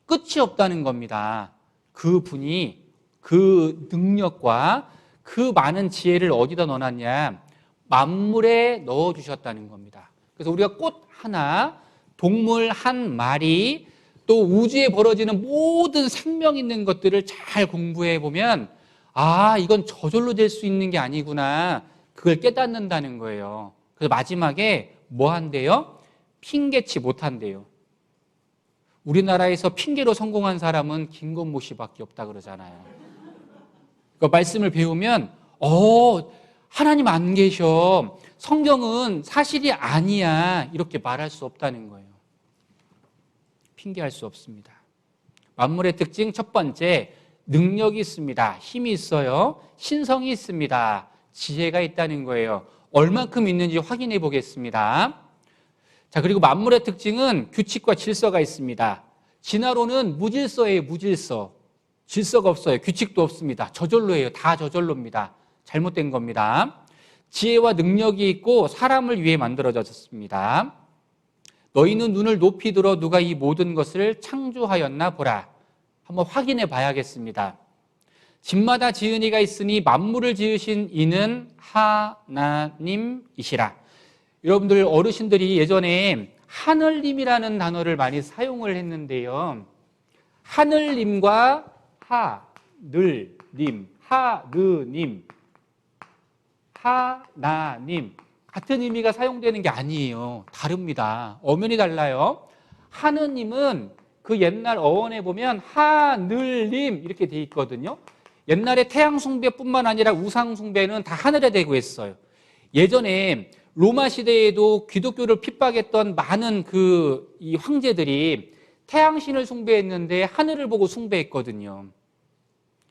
끝이 없다는 겁니다. 그 분이 그 능력과 그 많은 지혜를 어디다 넣어놨냐? 만물에 넣어주셨다는 겁니다. 그래서 우리가 꽃 하나, 동물 한 마리, 또 우주에 벌어지는 모든 생명 있는 것들을 잘 공부해 보면 아, 이건 저절로 될 수 있는 게 아니구나. 그걸 깨닫는다는 거예요. 그래서 마지막에 뭐 한대요? 핑계치 못한대요. 우리나라에서 핑계로 성공한 사람은 김건모 씨밖에 없다 그러잖아요. 그 말씀을 배우면 하나님 안 계셔. 성경은 사실이 아니야. 이렇게 말할 수 없다는 거예요. 핑계할 수 없습니다. 만물의 특징 첫 번째, 능력이 있습니다. 힘이 있어요. 신성이 있습니다. 지혜가 있다는 거예요. 얼만큼 있는지 확인해 보겠습니다. 자, 그리고 만물의 특징은 규칙과 질서가 있습니다. 진화론은 무질서예요. 무질서. 질서가 없어요. 규칙도 없습니다. 저절로예요. 다 저절로입니다. 잘못된 겁니다. 지혜와 능력이 있고 사람을 위해 만들어졌습니다. 너희는 눈을 높이 들어 누가 이 모든 것을 창조하였나 보라. 한번 확인해 봐야겠습니다. 집마다 지은 이가 있으니 만물을 지으신 이는 하나님이시라. 여러분들 어르신들이 예전에 하늘님이라는 단어를 많이 사용을 했는데요. 하늘님과 하늘님, 하느님, 하나님 같은 의미가 사용되는 게 아니에요. 다릅니다. 엄연히 달라요. 하느님은 그 옛날 어원에 보면 하늘님 이렇게 돼 있거든요. 옛날에 태양 숭배뿐만 아니라 우상 숭배는 다 하늘에 대고 했어요. 예전에 로마 시대에도 기독교를 핍박했던 많은 이 황제들이 태양신을 숭배했는데 하늘을 보고 숭배했거든요.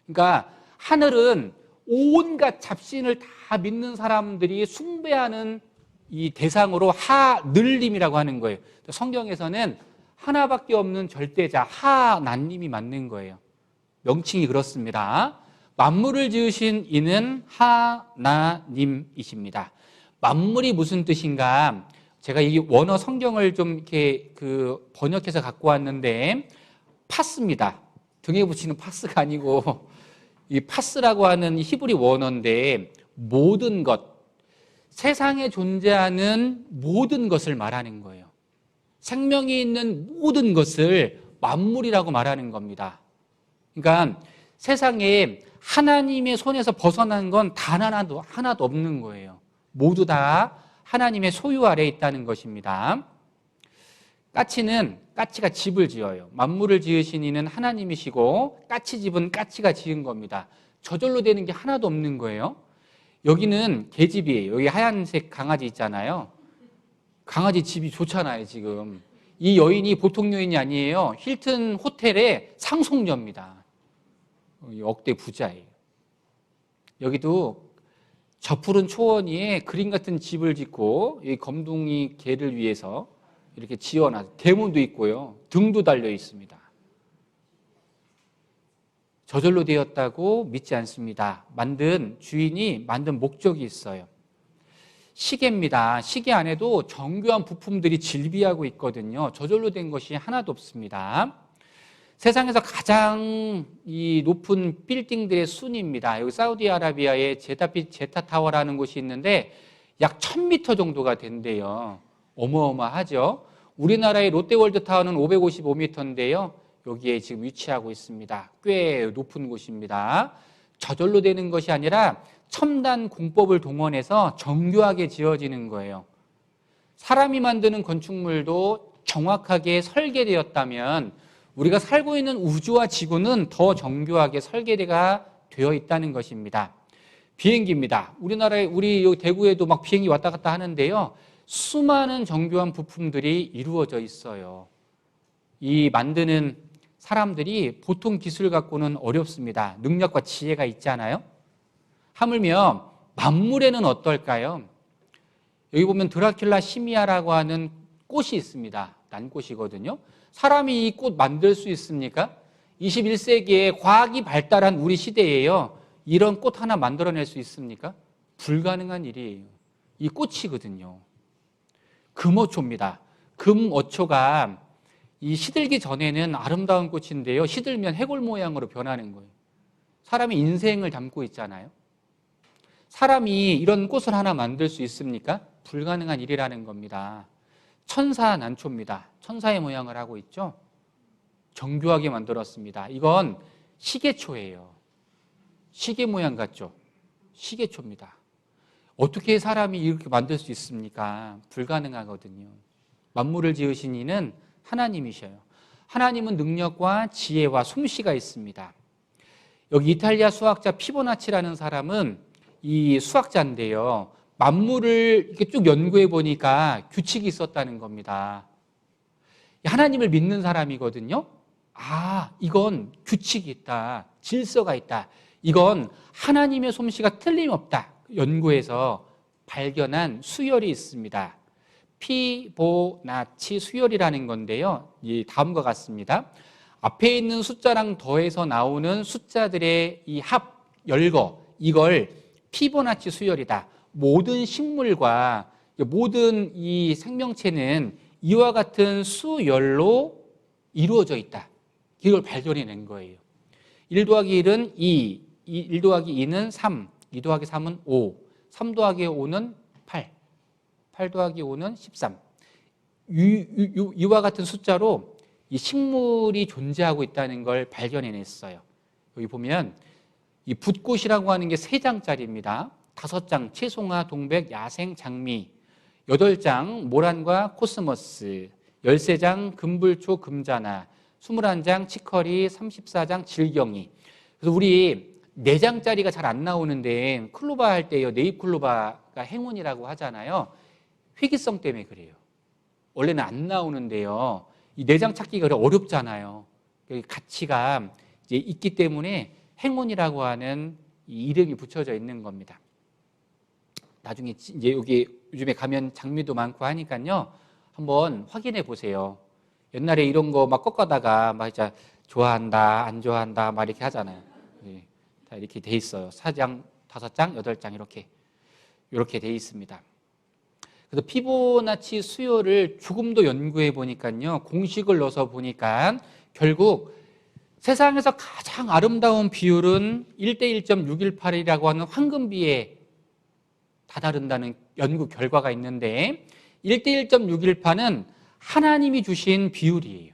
그러니까 하늘은 온갖 잡신을 다 믿는 사람들이 숭배하는 이 대상으로 하늘님이라고 하는 거예요. 성경에서는 하나밖에 없는 절대자 하나님이 맞는 거예요. 명칭이 그렇습니다. 만물을 지으신 이는 하나님이십니다. 만물이 무슨 뜻인가? 제가 이 원어 성경을 좀 이렇게 번역해서 갖고 왔는데, 파스입니다. 등에 붙이는 파스가 아니고 이 파스라고 하는 히브리 원어인데, 모든 것, 세상에 존재하는 모든 것을 말하는 거예요. 생명이 있는 모든 것을 만물이라고 말하는 겁니다. 그러니까 세상에 하나님의 손에서 벗어난 건 단 하나도 없는 거예요. 모두 다 하나님의 소유 아래에 있다는 것입니다. 까치가 집을 지어요. 만물을 지으신 이는 하나님이시고 까치집은 까치가 지은 겁니다. 저절로 되는 게 하나도 없는 거예요. 여기는 개집이에요. 여기 하얀색 강아지 있잖아요. 강아지 집이 좋잖아요, 지금. 이 여인이 보통 여인이 아니에요. 힐튼 호텔의 상속녀입니다. 억대 부자예요. 여기도 저 푸른 초원 위에 그림 같은 집을 짓고 이 검둥이 개를 위해서 이렇게 지어놔서 대문도 있고요. 등도 달려 있습니다. 저절로 되었다고 믿지 않습니다. 주인이 만든 목적이 있어요. 시계입니다. 시계 안에도 정교한 부품들이 질비하고 있거든요. 저절로 된 것이 하나도 없습니다. 세상에서 가장 이 높은 빌딩들의 순위입니다. 여기 사우디아라비아의 제타타워라는 곳이 있는데 약 1000m 정도가 된대요. 어마어마하죠. 우리나라의 롯데월드타워는 555m인데요. 여기에 지금 위치하고 있습니다. 꽤 높은 곳입니다. 저절로 되는 것이 아니라 첨단 공법을 동원해서 정교하게 지어지는 거예요. 사람이 만드는 건축물도 정확하게 설계되었다면 우리가 살고 있는 우주와 지구는 더 정교하게 설계가 되어 있다는 것입니다. 비행기입니다. 우리 여기 대구에도 막 비행기 왔다 갔다 하는데요. 수많은 정교한 부품들이 이루어져 있어요. 이 만드는 사람들이 보통 기술 갖고는 어렵습니다. 능력과 지혜가 있잖아요. 하물며 만물에는 어떨까요? 여기 보면 드라큘라 시미아라고 하는 꽃이 있습니다. 난꽃이거든요. 사람이 이 꽃 만들 수 있습니까? 21세기에 과학이 발달한 우리 시대에요. 이런 꽃 하나 만들어낼 수 있습니까? 불가능한 일이에요. 이 꽃이거든요. 금어초입니다. 금어초가 이 시들기 전에는 아름다운 꽃인데요. 시들면 해골 모양으로 변하는 거예요. 사람이 인생을 담고 있잖아요. 사람이 이런 꽃을 하나 만들 수 있습니까? 불가능한 일이라는 겁니다. 천사난초입니다. 천사의 모양을 하고 있죠. 정교하게 만들었습니다. 이건 시계초예요. 시계 모양 같죠? 시계초입니다. 어떻게 사람이 이렇게 만들 수 있습니까? 불가능하거든요. 만물을 지으신 이는 하나님이셔요. 하나님은 능력과 지혜와 솜씨가 있습니다. 여기 이탈리아 수학자 피보나치라는 사람은 이 수학자인데요. 만물을 이렇게 쭉 연구해 보니까 규칙이 있었다는 겁니다. 하나님을 믿는 사람이거든요. 이건 규칙이 있다. 질서가 있다. 이건 하나님의 솜씨가 틀림없다. 연구해서 발견한 수열이 있습니다. 피보나치 수열이라는 건데요. 다음과 같습니다. 앞에 있는 숫자랑 더해서 나오는 숫자들의 이 합, 열거, 이걸 피보나치 수열이다. 모든 식물과 모든 이 생명체는 이와 같은 수열로 이루어져 있다. 이걸 발견해낸 거예요. 1 더하기 1은 2, 1 더하기 2는 3, 2 더하기 3은 5, 3 더하기 5는 8, 8 더하기 5는 13. 이와 같은 숫자로 이 식물이 존재하고 있다는 걸 발견해냈어요. 여기 보면 이 붓꽃이라고 하는 게 3장짜리입니다. 5장 채송화, 동백, 야생, 장미, 8장 모란과 코스모스, 13장 금불초, 금자나, 21장 치커리, 34장 질경이. 그래서 우리 4장짜리가 잘 안 나오는데 클로바 할 때요, 네잎 클로바가 행운이라고 하잖아요. 희귀성 때문에 그래요. 원래는 안 나오는데요. 이 4장 찾기가 어렵잖아요. 가치가 이제 있기 때문에 행운이라고 하는 이 이름이 붙여져 있는 겁니다. 나중에 이제 여기 요즘에 가면 장미도 많고 하니까요. 한번 확인해 보세요. 옛날에 이런 거 막 꺾어다가 막 진짜 좋아한다, 안 좋아한다 막 이렇게 하잖아요. 네, 다 이렇게 돼 있어요. 4장, 5장, 8장 이렇게 돼 있습니다. 그래서 피보나치 수요를 조금 더 연구해 보니까요. 공식을 넣어서 보니까 결국 세상에서 가장 아름다운 비율은 1:1.618이라고 하는 황금비에 다다른다는 연구 결과가 있는데 1:1.618은 하나님이 주신 비율이에요.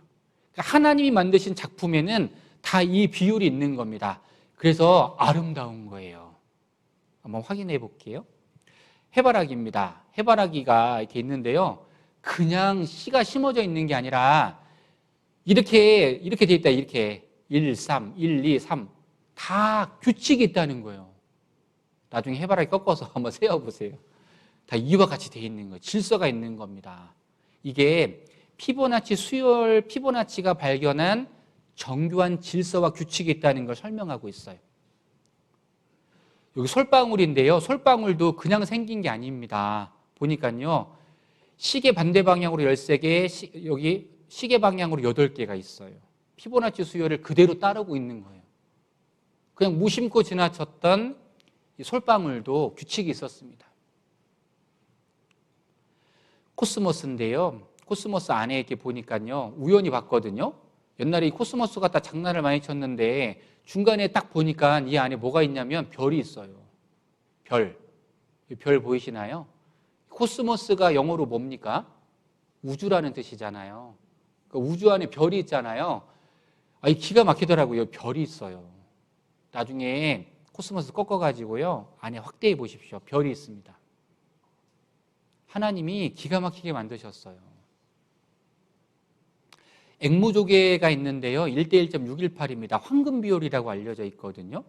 그러니까 하나님이 만드신 작품에는 다 이 비율이 있는 겁니다. 그래서 아름다운 거예요. 한번 확인해 볼게요. 해바라기입니다. 해바라기가 이렇게 있는데요. 그냥 씨가 심어져 있는 게 아니라 이렇게 돼 있다. 이렇게 1, 3, 1, 2, 3 다 규칙이 있다는 거예요. 나중에 해바라기 꺾어서 한번 세어보세요. 다 이와 같이 돼 있는 거예요. 질서가 있는 겁니다. 이게 피보나치 수열 피보나치가 발견한 정교한 질서와 규칙이 있다는 걸 설명하고 있어요. 여기 솔방울인데요. 솔방울도 그냥 생긴 게 아닙니다. 보니까요. 시계 반대 방향으로 13개, 여기 시계 방향으로 8개가 있어요. 피보나치 수열을 그대로 따르고 있는 거예요. 그냥 무심코 지나쳤던 이 솔방울도 규칙이 있었습니다. 코스모스인데요. 코스모스 안에 이렇게 보니까요. 우연히 봤거든요. 옛날에 이 코스모스 갖다 장난을 많이 쳤는데 중간에 딱 보니까 이 안에 뭐가 있냐면 별이 있어요. 별. 별 보이시나요? 코스모스가 영어로 뭡니까? 우주라는 뜻이잖아요. 그러니까 우주 안에 별이 있잖아요. 이 기가 막히더라고요. 별이 있어요. 나중에 코스모스 꺾어가지고요. 안에 확대해 보십시오. 별이 있습니다. 하나님이 기가 막히게 만드셨어요. 앵무조개가 있는데요. 1:1.618입니다. 황금비율이라고 알려져 있거든요.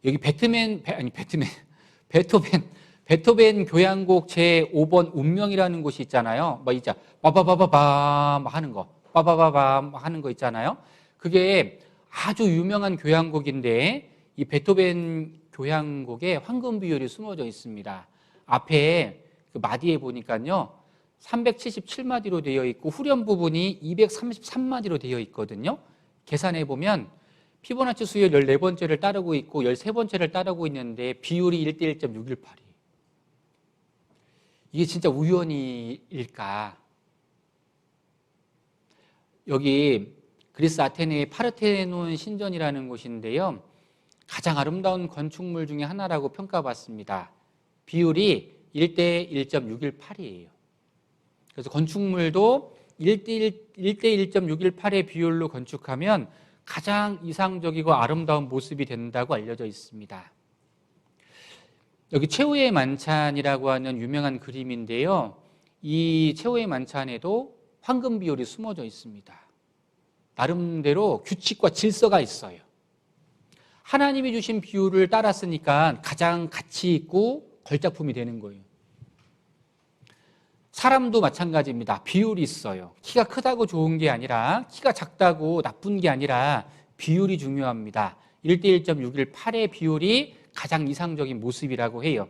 여기 베토벤 교향곡 제5번 운명이라는 곳이 있잖아요. 막 있자 빠바바바밤 하는 거, 빠바바밤 하는 거 있잖아요. 그게 아주 유명한 교향곡인데 이 베토벤 교향곡에 황금비율이 숨어져 있습니다. 앞에 그 마디에 보니까요. 377마디로 되어 있고 후렴 부분이 233마디로 되어 있거든요. 계산해 보면 피보나치 수열 14번째를 따르고 있고 13번째를 따르고 있는데 비율이 1:1.618이에요. 이게 진짜 우연일까? 여기 그리스 아테네의 파르테논 신전이라는 곳인데요. 가장 아름다운 건축물 중에 하나라고 평가받습니다. 비율이 1:1.618이에요. 그래서 건축물도 1:1.618의 비율로 건축하면 가장 이상적이고 아름다운 모습이 된다고 알려져 있습니다. 여기 최후의 만찬이라고 하는 유명한 그림인데요. 이 최후의 만찬에도 황금 비율이 숨어져 있습니다. 나름대로 규칙과 질서가 있어요. 하나님이 주신 비율을 따랐으니까 가장 가치 있고 걸작품이 되는 거예요. 사람도 마찬가지입니다. 비율이 있어요. 키가 크다고 좋은 게 아니라 키가 작다고 나쁜 게 아니라 비율이 중요합니다. 1:1.618의 비율이 가장 이상적인 모습이라고 해요.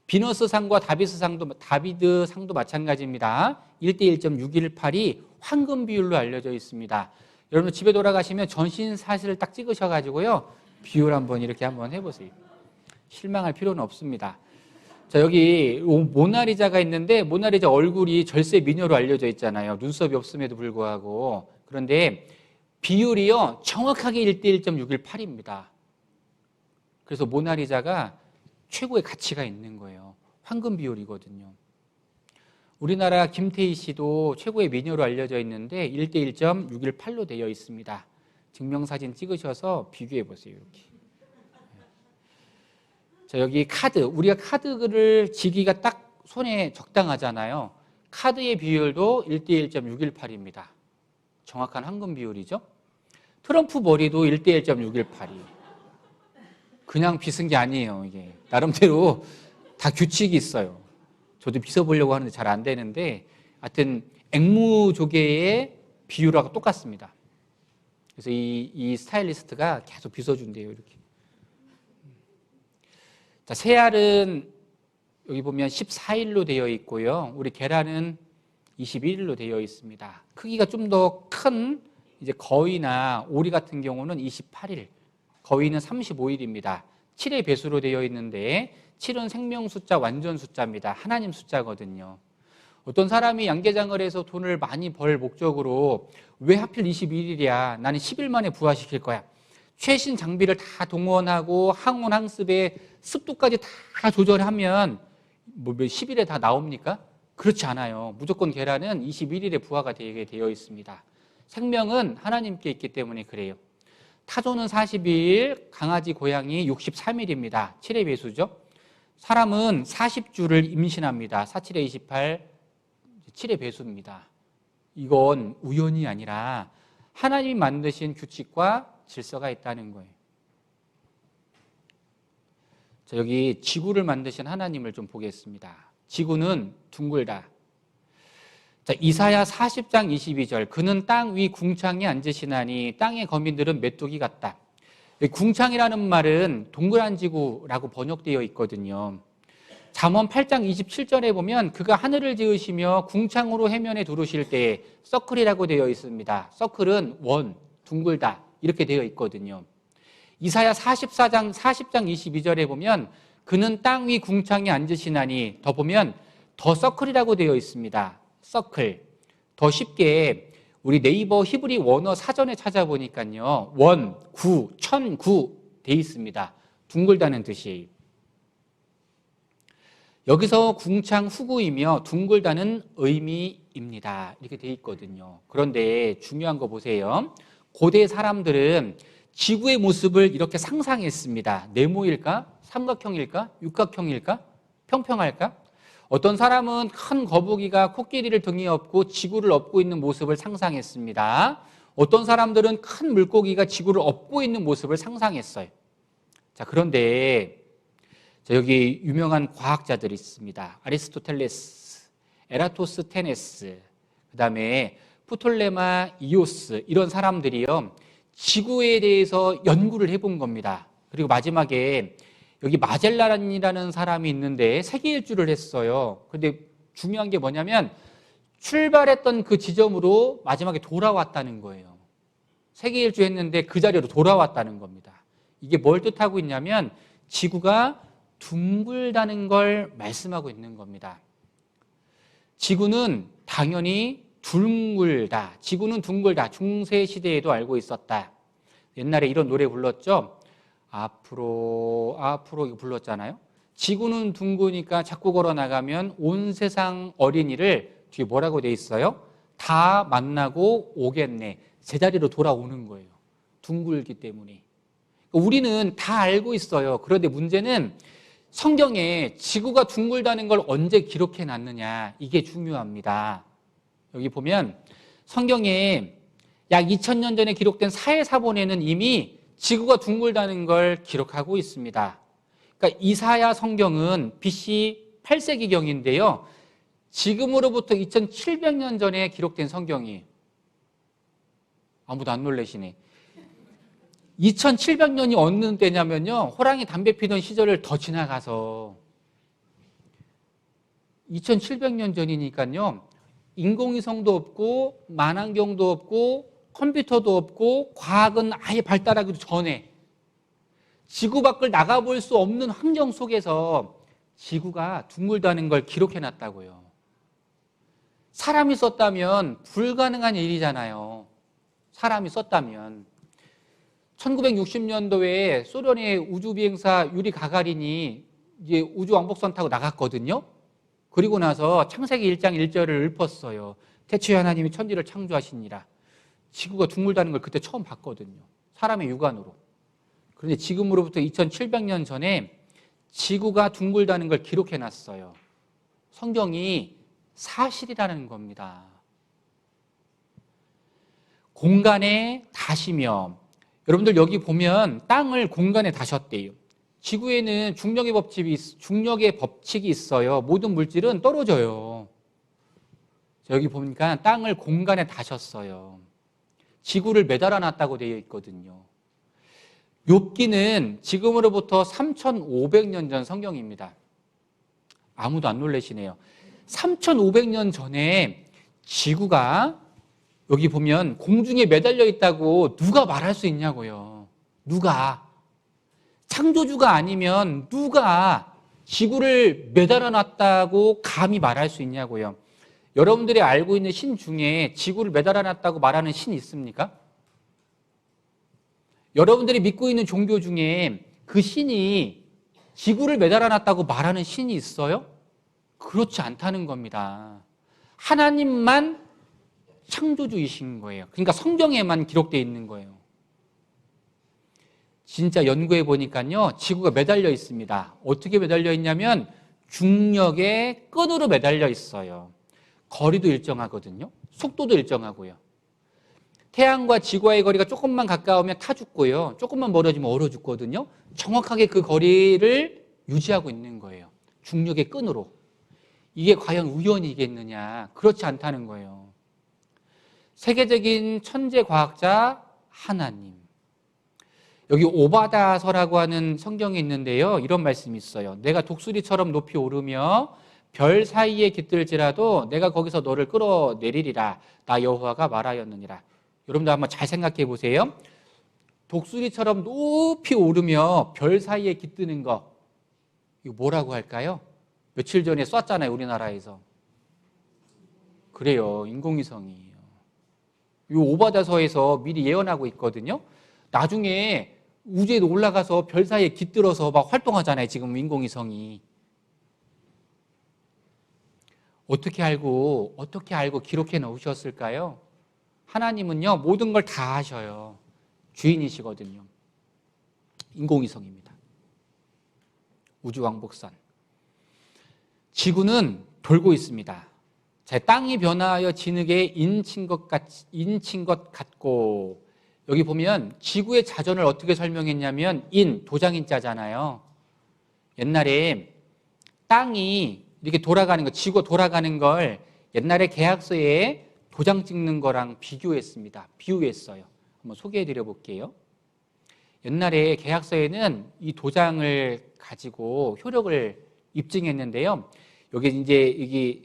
비너스상과 다비드상도 마찬가지입니다. 1:1.618이 황금 비율로 알려져 있습니다. 여러분 집에 돌아가시면 전신 사진을 딱 찍으셔가지고요. 비율 한번 이렇게 한번 해보세요. 실망할 필요는 없습니다. 자, 여기 모나리자가 있는데 모나리자 얼굴이 절세 미녀로 알려져 있잖아요. 눈썹이 없음에도 불구하고. 그런데 비율이요 정확하게 1:1.618입니다. 그래서 모나리자가 최고의 가치가 있는 거예요. 황금 비율이거든요. 우리나라 김태희 씨도 최고의 미녀로 알려져 있는데 1:1.618로 되어 있습니다. 증명사진 찍으셔서 비교해 보세요. 이렇게. 자, 여기 카드. 우리가 카드를 지기가 딱 손에 적당하잖아요. 카드의 비율도 1:1.618입니다. 정확한 황금 비율이죠. 트럼프 머리도 1:1.618이에요. 그냥 빗은 게 아니에요. 이게 나름대로 다 규칙이 있어요. 저도 빗어보려고 하는데 잘 안 되는데 하여튼 앵무조개의 비율하고 똑같습니다. 그래서 이 스타일리스트가 계속 빗어준대요. 이렇게 자, 새알은 여기 보면 14일로 되어 있고요. 우리 계란은 21일로 되어 있습니다. 크기가 좀 더 큰 이제 거위나 오리 같은 경우는 28일, 거위는 35일입니다. 7의 배수로 되어 있는데 7은 생명 숫자, 완전 숫자입니다. 하나님 숫자거든요. 어떤 사람이 양계장을 해서 돈을 많이 벌 목적으로 왜 하필 21일이야? 나는 10일 만에 부화시킬 거야. 최신 장비를 다 동원하고 항온, 항습에 습도까지 다 조절하면 뭐 10일에 다 나옵니까? 그렇지 않아요. 무조건 계란은 21일에 부화가 되게 되어 있습니다. 생명은 하나님께 있기 때문에 그래요. 타조는 40일, 강아지, 고양이 63일입니다. 7의 배수죠. 사람은 40주를 임신합니다. 4, 7에 28, 7의 배수입니다. 이건 우연이 아니라 하나님이 만드신 규칙과 질서가 있다는 거예요. 자, 여기 지구를 만드신 하나님을 좀 보겠습니다. 지구는 둥글다. 자, 이사야 40장 22절. 그는 땅 위 궁창에 앉으시나니 땅의 거민들은 메뚜기 같다. 궁창이라는 말은 동그란 지구라고 번역되어 있거든요. 잠언 8장 27절에 보면 그가 하늘을 지으시며 궁창으로 해면에 두르실 때 서클이라고 되어 있습니다. 서클은 원, 둥글다 이렇게 되어 있거든요. 이사야 40장 22절에 보면 그는 땅 위 궁창에 앉으시나니 더 보면 더 서클이라고 되어 있습니다. 서클. 더 쉽게 우리 네이버 히브리 원어 사전에 찾아보니까요. 원, 구, 천구 돼 있습니다. 둥글다는 뜻이. 여기서 궁창 후구이며 둥글다는 의미입니다. 이렇게 돼 있거든요. 그런데 중요한 거 보세요. 고대 사람들은 지구의 모습을 이렇게 상상했습니다. 네모일까? 삼각형일까? 육각형일까? 평평할까? 어떤 사람은 큰 거북이가 코끼리를 등에 업고 지구를 업고 있는 모습을 상상했습니다. 어떤 사람들은 큰 물고기가 지구를 업고 있는 모습을 상상했어요. 자, 그런데 여기 유명한 과학자들이 있습니다. 아리스토텔레스, 에라토스테네스, 그 다음에 프톨레마 이오스 이런 사람들이요. 지구에 대해서 연구를 해본 겁니다. 그리고 마지막에 여기 마젤란이라는 사람이 있는데 세계 일주를 했어요. 근데 중요한 게 뭐냐면 출발했던 그 지점으로 마지막에 돌아왔다는 거예요. 세계 일주 했는데 그 자리로 돌아왔다는 겁니다. 이게 뭘 뜻하고 있냐면 지구가 둥글다는 걸 말씀하고 있는 겁니다. 지구는 당연히 둥글다. 지구는 둥글다. 중세시대에도 알고 있었다. 옛날에 이런 노래 불렀죠. 앞으로 이거 불렀잖아요. 지구는 둥그니까 자꾸 걸어나가면 온 세상 어린이를 뒤에 뭐라고 돼 있어요? 다 만나고 오겠네. 제자리로 돌아오는 거예요. 둥글기 때문에. 우리는 다 알고 있어요. 그런데 문제는 성경에 지구가 둥글다는 걸 언제 기록해 놨느냐. 이게 중요합니다. 여기 보면 성경에 약 2000년 전에 기록된 사해사본에는 이미 지구가 둥글다는 걸 기록하고 있습니다. 그러니까 이사야 성경은 BC 8세기경인데요. 지금으로부터 2700년 전에 기록된 성경이에요. 아무도 안 놀라시네. 2700년이 어느 때냐면요. 호랑이 담배 피던 시절을 더 지나가서 2700년 전이니까요. 인공위성도 없고 만안경도 없고 컴퓨터도 없고 과학은 아예 발달하기도 전에 지구 밖을 나가볼 수 없는 환경 속에서 지구가 둥글다는 걸 기록해놨다고요. 사람이 썼다면 불가능한 일이잖아요. 사람이 썼다면. 1960년도에 소련의 우주비행사 유리 가가린이 이제 우주왕복선 타고 나갔거든요. 그리고 나서 창세기 1장 1절을 읊었어요. 태초에 하나님이 천지를 창조하시니라. 지구가 둥글다는 걸 그때 처음 봤거든요. 사람의 육안으로. 그런데 지금으로부터 2700년 전에 지구가 둥글다는 걸 기록해놨어요. 성경이 사실이라는 겁니다. 공간에 다시며, 여러분들 여기 보면 땅을 공간에 다셨대요. 지구에는 중력의 법칙이 있어요. 모든 물질은 떨어져요. 여기 보니까 땅을 공간에 다셨어요. 지구를 매달아 놨다고 되어 있거든요. 욥기는 지금으로부터 3,500년 전 성경입니다. 아무도 안 놀라시네요. 3,500년 전에 지구가 여기 보면 공중에 매달려 있다고 누가 말할 수 있냐고요. 누가? 창조주가 아니면 누가 지구를 매달아 놨다고 감히 말할 수 있냐고요. 여러분들이 알고 있는 신 중에 지구를 매달아 놨다고 말하는 신이 있습니까? 여러분들이 믿고 있는 종교 중에 그 신이 지구를 매달아 놨다고 말하는 신이 있어요? 그렇지 않다는 겁니다. 하나님만 창조주이신 거예요. 그러니까 성경에만 기록되어 있는 거예요. 진짜 연구해 보니까요, 지구가 매달려 있습니다. 어떻게 매달려 있냐면 중력의 끈으로 매달려 있어요. 거리도 일정하거든요. 속도도 일정하고요. 태양과 지구와의 거리가 조금만 가까우면 타 죽고요. 조금만 멀어지면 얼어 죽거든요. 정확하게 그 거리를 유지하고 있는 거예요. 중력의 끈으로. 이게 과연 우연이겠느냐? 그렇지 않다는 거예요. 세계적인 천재 과학자 하나님. 여기 오바다서라고 하는 성경이 있는데요. 이런 말씀이 있어요. 내가 독수리처럼 높이 오르며 별 사이에 깃들지라도 내가 거기서 너를 끌어내리리라. 나 여호와가 말하였느니라. 여러분들 한번 잘 생각해 보세요. 독수리처럼 높이 오르며 별 사이에 깃드는 거. 이거 뭐라고 할까요? 며칠 전에 쐈잖아요. 우리나라에서. 그래요. 인공위성이에요. 이 오바다서에서 미리 예언하고 있거든요. 나중에 우주에 올라가서 별 사이에 깃들어서 막 활동하잖아요. 지금 인공위성이. 어떻게 알고 기록해 놓으셨을까요? 하나님은요, 모든 걸 다 아셔요. 주인이시거든요. 인공위성입니다. 우주왕복선. 지구는 돌고 있습니다. 자, 땅이 변화하여 진흙에 인친 것 같고, 여기 보면 지구의 자전을 어떻게 설명했냐면 도장인자잖아요. 옛날에 땅이 이렇게 돌아가는 거, 지구가 돌아가는 걸 옛날에 계약서에 도장 찍는 거랑 비교했습니다. 비유했어요. 한번 소개해 드려 볼게요. 옛날에 계약서에는 이 도장을 가지고 효력을 입증했는데요. 여기 이게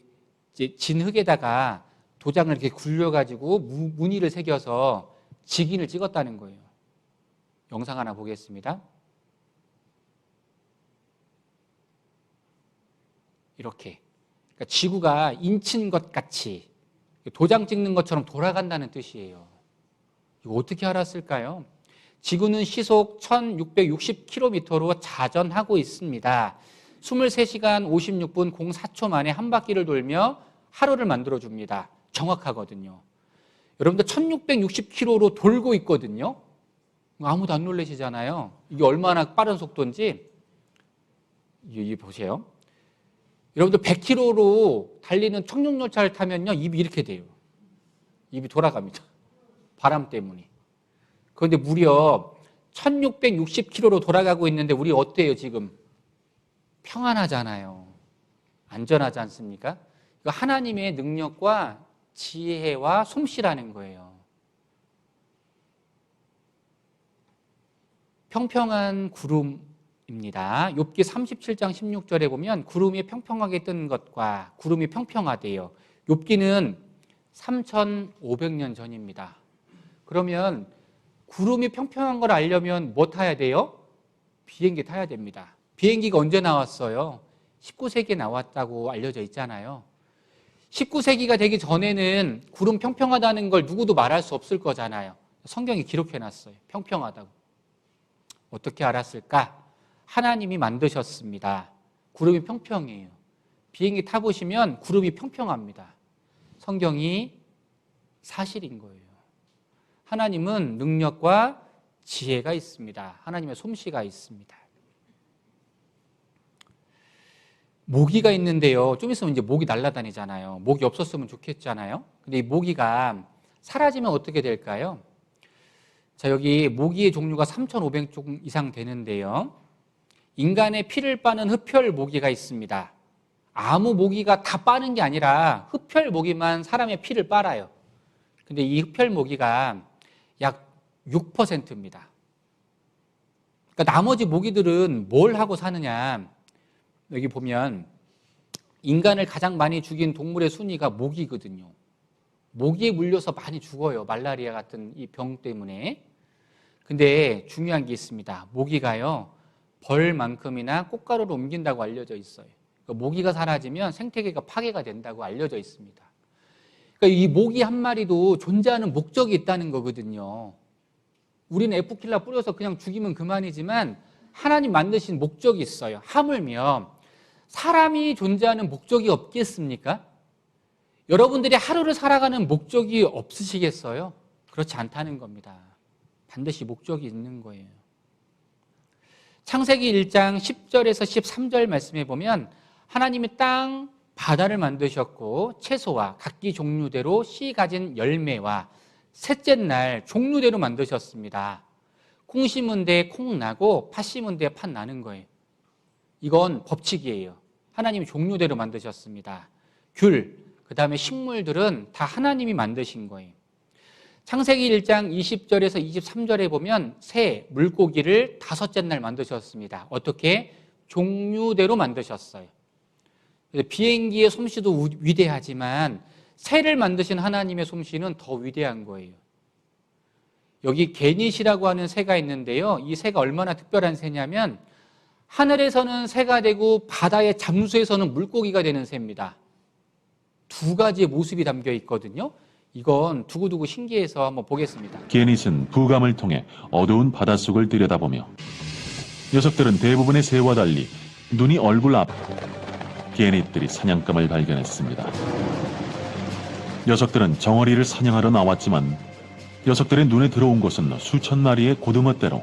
진흙에다가 도장을 이렇게 굴려가지고 무늬를 새겨서 직인을 찍었다는 거예요. 영상 하나 보겠습니다. 이렇게. 그러니까 지구가 인친 것 같이 도장 찍는 것처럼 돌아간다는 뜻이에요. 이거 어떻게 알았을까요? 지구는 시속 1660km로 자전하고 있습니다. 23시간 56분 04초 만에 한 바퀴를 돌며 하루를 만들어줍니다. 정확하거든요. 여러분들 1660km로 돌고 있거든요. 아무도 안 놀라시잖아요. 이게 얼마나 빠른 속도인지. 이 보세요. 여러분들 100km로 달리는 청룡열차를 타면요, 입이 이렇게 돼요. 입이 돌아갑니다. 바람 때문에. 그런데 무려 1660km로 돌아가고 있는데 우리 어때요, 지금? 평안하잖아요. 안전하지 않습니까? 이거 하나님의 능력과 지혜와 솜씨라는 거예요. 평평한 구름입니다. 욥기 37장 16절에 보면 구름이 평평하게 뜬 것과 구름이 평평하대요. 욥기는 3,500년 전입니다. 그러면 구름이 평평한 걸 알려면 뭐 타야 돼요? 비행기 타야 됩니다. 비행기가 언제 나왔어요? 19세기에 나왔다고 알려져 있잖아요. 19세기가 되기 전에는 구름 평평하다는 걸 누구도 말할 수 없을 거잖아요. 성경이 기록해놨어요. 평평하다고. 어떻게 알았을까? 하나님이 만드셨습니다. 구름이 평평해요. 비행기 타보시면 구름이 평평합니다. 성경이 사실인 거예요. 하나님은 능력과 지혜가 있습니다. 하나님의 솜씨가 있습니다. 모기가 있는데요. 좀 있으면 이제 모기 날아다니잖아요. 모기 없었으면 좋겠잖아요. 근데 이 모기가 사라지면 어떻게 될까요? 자, 여기 모기의 종류가 3,500종 이상 되는데요. 인간의 피를 빠는 흡혈 모기가 있습니다. 아무 모기가 다 빠는 게 아니라 흡혈 모기만 사람의 피를 빨아요. 근데 이 흡혈 모기가 약 6%입니다. 그러니까 나머지 모기들은 뭘 하고 사느냐. 여기 보면 인간을 가장 많이 죽인 동물의 순위가 모기거든요. 모기에 물려서 많이 죽어요. 말라리아 같은 이 병 때문에. 근데 중요한 게 있습니다. 모기가요, 벌만큼이나 꽃가루를 옮긴다고 알려져 있어요. 그러니까 모기가 사라지면 생태계가 파괴가 된다고 알려져 있습니다. 그러니까 이 모기 한 마리도 존재하는 목적이 있다는 거거든요. 우리는 에프킬라 뿌려서 그냥 죽이면 그만이지만 하나님 만드신 목적이 있어요. 하물며 사람이 존재하는 목적이 없겠습니까? 여러분들이 하루를 살아가는 목적이 없으시겠어요? 그렇지 않다는 겁니다. 반드시 목적이 있는 거예요. 창세기 1장 10절에서 13절 말씀해 보면 하나님이 땅, 바다를 만드셨고 채소와 각기 종류대로 씨 가진 열매와 셋째 날 종류대로 만드셨습니다. 콩 심은 데 콩 나고 팥 심은 데 팥 나는 거예요. 이건 법칙이에요. 하나님이 종류대로 만드셨습니다. 귤, 그 다음에 식물들은 다 하나님이 만드신 거예요. 창세기 1장 20절에서 23절에 보면 새, 물고기를 다섯째 날 만드셨습니다. 어떻게? 종류대로 만드셨어요. 비행기의 솜씨도 위대하지만 새를 만드신 하나님의 솜씨는 더 위대한 거예요. 여기 게닛이라고 하는 새가 있는데요. 이 새가 얼마나 특별한 새냐면 하늘에서는 새가 되고 바다의 잠수에서는 물고기가 되는 새입니다. 두 가지의 모습이 담겨 있거든요. 이건 두고두고 신기해서 한번 보겠습니다. 게닛은 부감을 통해 어두운 바닷속을 들여다보며 녀석들은 대부분의 새와 달리 눈이 얼굴 앞 게닛들이 사냥감을 발견했습니다. 녀석들은 정어리를 사냥하러 나왔지만 녀석들의 눈에 들어온 것은 수천 마리의 고등어떼로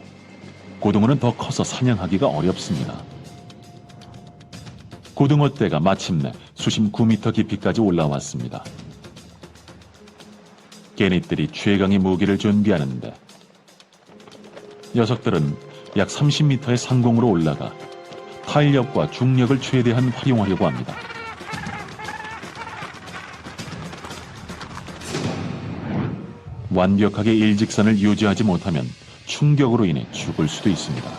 고등어는 더 커서 사냥하기가 어렵습니다. 고등어떼가 마침내 수심 9m 깊이까지 올라왔습니다. 게닛들이 최강의 무기를 준비하는데 녀석들은 약 30m의 상공으로 올라가 탄력과 중력을 최대한 활용하려고 합니다. 완벽하게 일직선을 유지하지 못하면 충격으로 인해 죽을 수도 있습니다.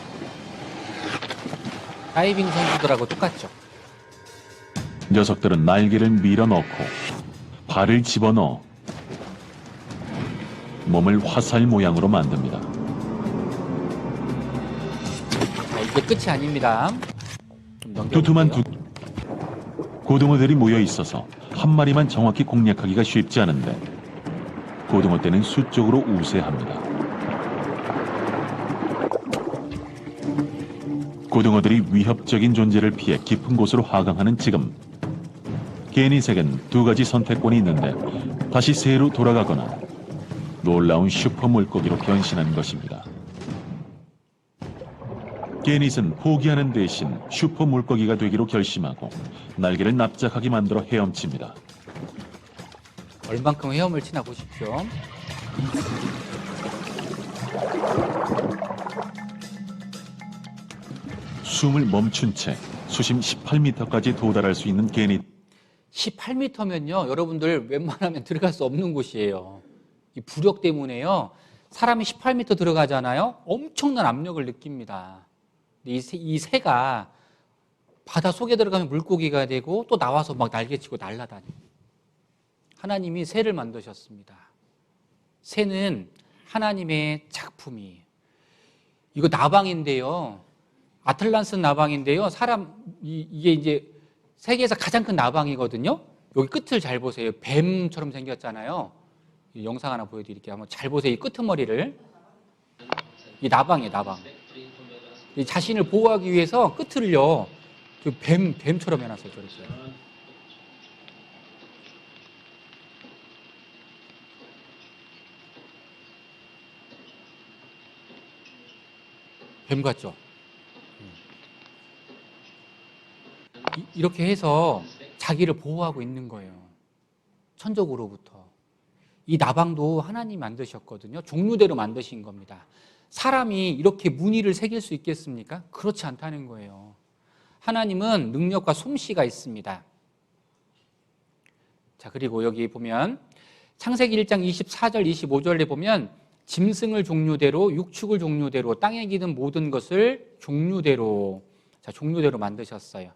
다이빙 선수들하고 똑같죠. 녀석들은 날개를 밀어넣고 발을 집어넣어 몸을 화살 모양으로 만듭니다. 자, 이게 끝이 아닙니다. 좀 두툼한 넘겨볼게요. 고등어들이 모여 있어서 한 마리만 정확히 공략하기가 쉽지 않은데 고등어떼는 수적으로 우세합니다. 고등어들이 위협적인 존재를 피해 깊은 곳으로 하강하는 지금 게닛에겐 두 가지 선택권이 있는데 다시 새로 돌아가거나 놀라운 슈퍼 물고기로 변신하는 것입니다. 게닛은 포기하는 대신 슈퍼 물고기가 되기로 결심하고 날개를 납작하게 만들어 헤엄칩니다. 얼만큼 헤엄을 치나 보십시오. 숨을 멈춘 채 수심 18m까지 도달할 수 있는 게닛. 18m면요, 여러분들 웬만하면 들어갈 수 없는 곳이에요. 이 부력 때문에요. 사람이 18m 들어가잖아요. 엄청난 압력을 느낍니다. 이 새가 바다 속에 들어가면 물고기가 되고 또 나와서 막 날개치고 날아다녀요. 하나님이 새를 만드셨습니다. 새는 하나님의 작품이에요. 이거 나방인데요. 아틀란스 나방인데요. 이게 이제 세계에서 가장 큰 나방이거든요. 여기 끝을 잘 보세요. 뱀처럼 생겼잖아요. 이 영상 하나 보여드릴게요. 한번 잘 보세요. 이 끄트머리를. 이 나방이에요, 나방. 이 자신을 보호하기 위해서 끝을요, 뱀처럼 해놨어요, 저렇게. 뱀 같죠? 이렇게 해서 자기를 보호하고 있는 거예요. 천적으로부터. 이 나방도 하나님 만드셨거든요. 종류대로 만드신 겁니다. 사람이 이렇게 무늬를 새길 수 있겠습니까? 그렇지 않다는 거예요. 하나님은 능력과 솜씨가 있습니다. 자, 그리고 여기 보면 창세기 1장 24절, 25절에 보면 짐승을 종류대로, 육축을 종류대로, 땅에 기는 모든 것을 종류대로, 자, 종류대로 만드셨어요.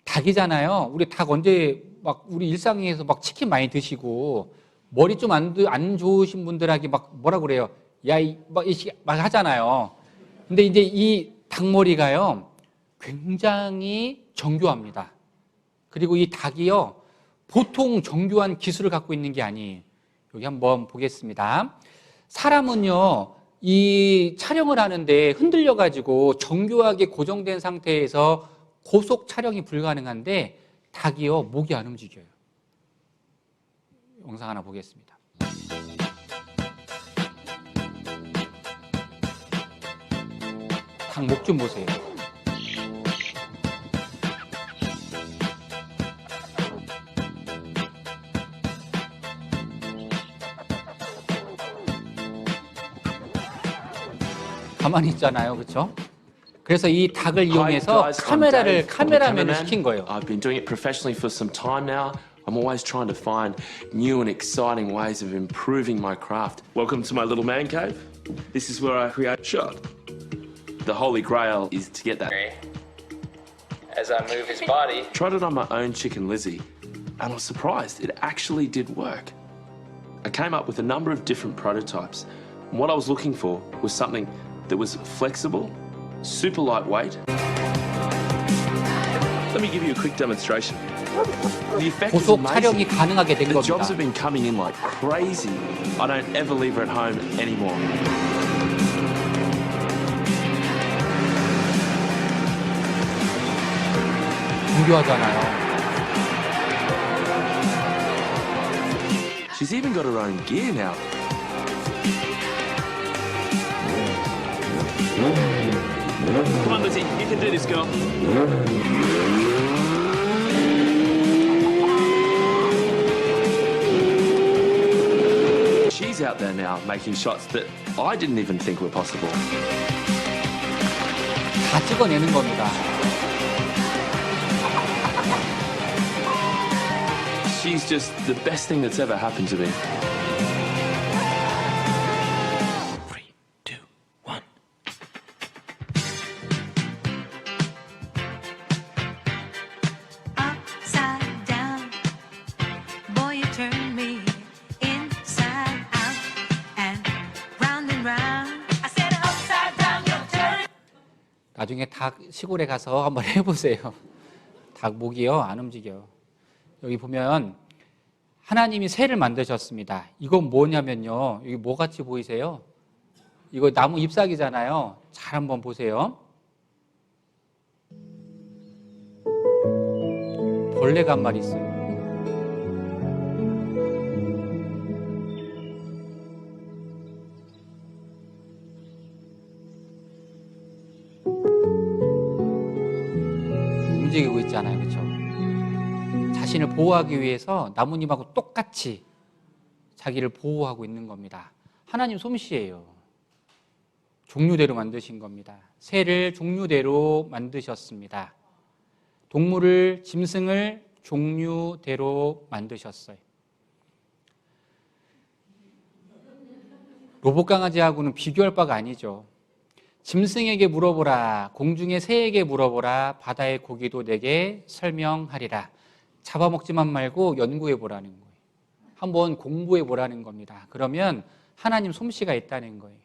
닭이잖아요. 우리 닭 언제 막 우리 일상에서 막 치킨 많이 드시고 머리 좀 안 좋으신 분들에게 막 뭐라 그래요? 야, 막 하잖아요. 근데 이제 이 닭머리가요, 굉장히 정교합니다. 그리고 이 닭이요, 보통 정교한 기술을 갖고 있는 게 아니에요. 여기 한번 보겠습니다. 사람은요, 이 촬영을 하는데 흔들려가지고 정교하게 고정된 상태에서 고속 촬영이 불가능한데 닭이요, 목이 안 움직여요. 영상 하나 보겠습니다. 닭 목 좀 보세요. 가만히 있잖아요, 그렇죠? 그래서 이 닭을 이용해서 Hi guys, I'm Dave, I'm the 카메라맨을 cameraman. 시킨 거예요. I've been doing it professionally for some time now. I'm always trying to find new and exciting ways of improving my craft. Welcome to my little man cave. This is where I create shot. The holy grail is to get that. As I move his body. Tried it on my own chicken Lizzie, and I was surprised it actually did work. I came up with a number of different prototypes, and what I was looking for was something that was flexible, super lightweight. Let me give you a quick demonstration. The effect is 고속 촬영이 amazing. 가능하게 된 The 겁니다. jobs have been coming in like crazy. I don't ever leave her at home anymore. 정교하잖아요. She's even got her own gear now. Come on, Lizzie, you can do this, girl. She's out there now making shots that I didn't even think were possible. 다 찍어내는 겁니다. She's just the best thing that's ever happened to me. 3, 2, 1. Upside down, boy, you turn me inside out and round. I said upside down, you turn. 나중에 닭 시골에 가서 한번 해보세요. 닭 목이요, 안 움직여요. 여기 보면 하나님이 새를 만드셨습니다. 이건 뭐냐면요, 여기 뭐 같이 보이세요? 이거 나무 잎사귀잖아요. 잘 한번 보세요. 벌레가 한 마리 있어요. 움직이고 있잖아요, 그렇죠? 자신을 보호하기 위해서 나뭇잎하고 똑같이 자기를 보호하고 있는 겁니다. 하나님 솜씨예요. 종류대로 만드신 겁니다. 새를 종류대로 만드셨습니다. 동물을, 짐승을 종류대로 만드셨어요. 로봇 강아지하고는 비교할 바가 아니죠. 짐승에게 물어보라, 공중의 새에게 물어보라, 바다의 고기도 내게 설명하리라. 잡아먹지만 말고 연구해 보라는 거예요. 한번 공부해 보라는 겁니다. 그러면 하나님 솜씨가 있다는 거예요.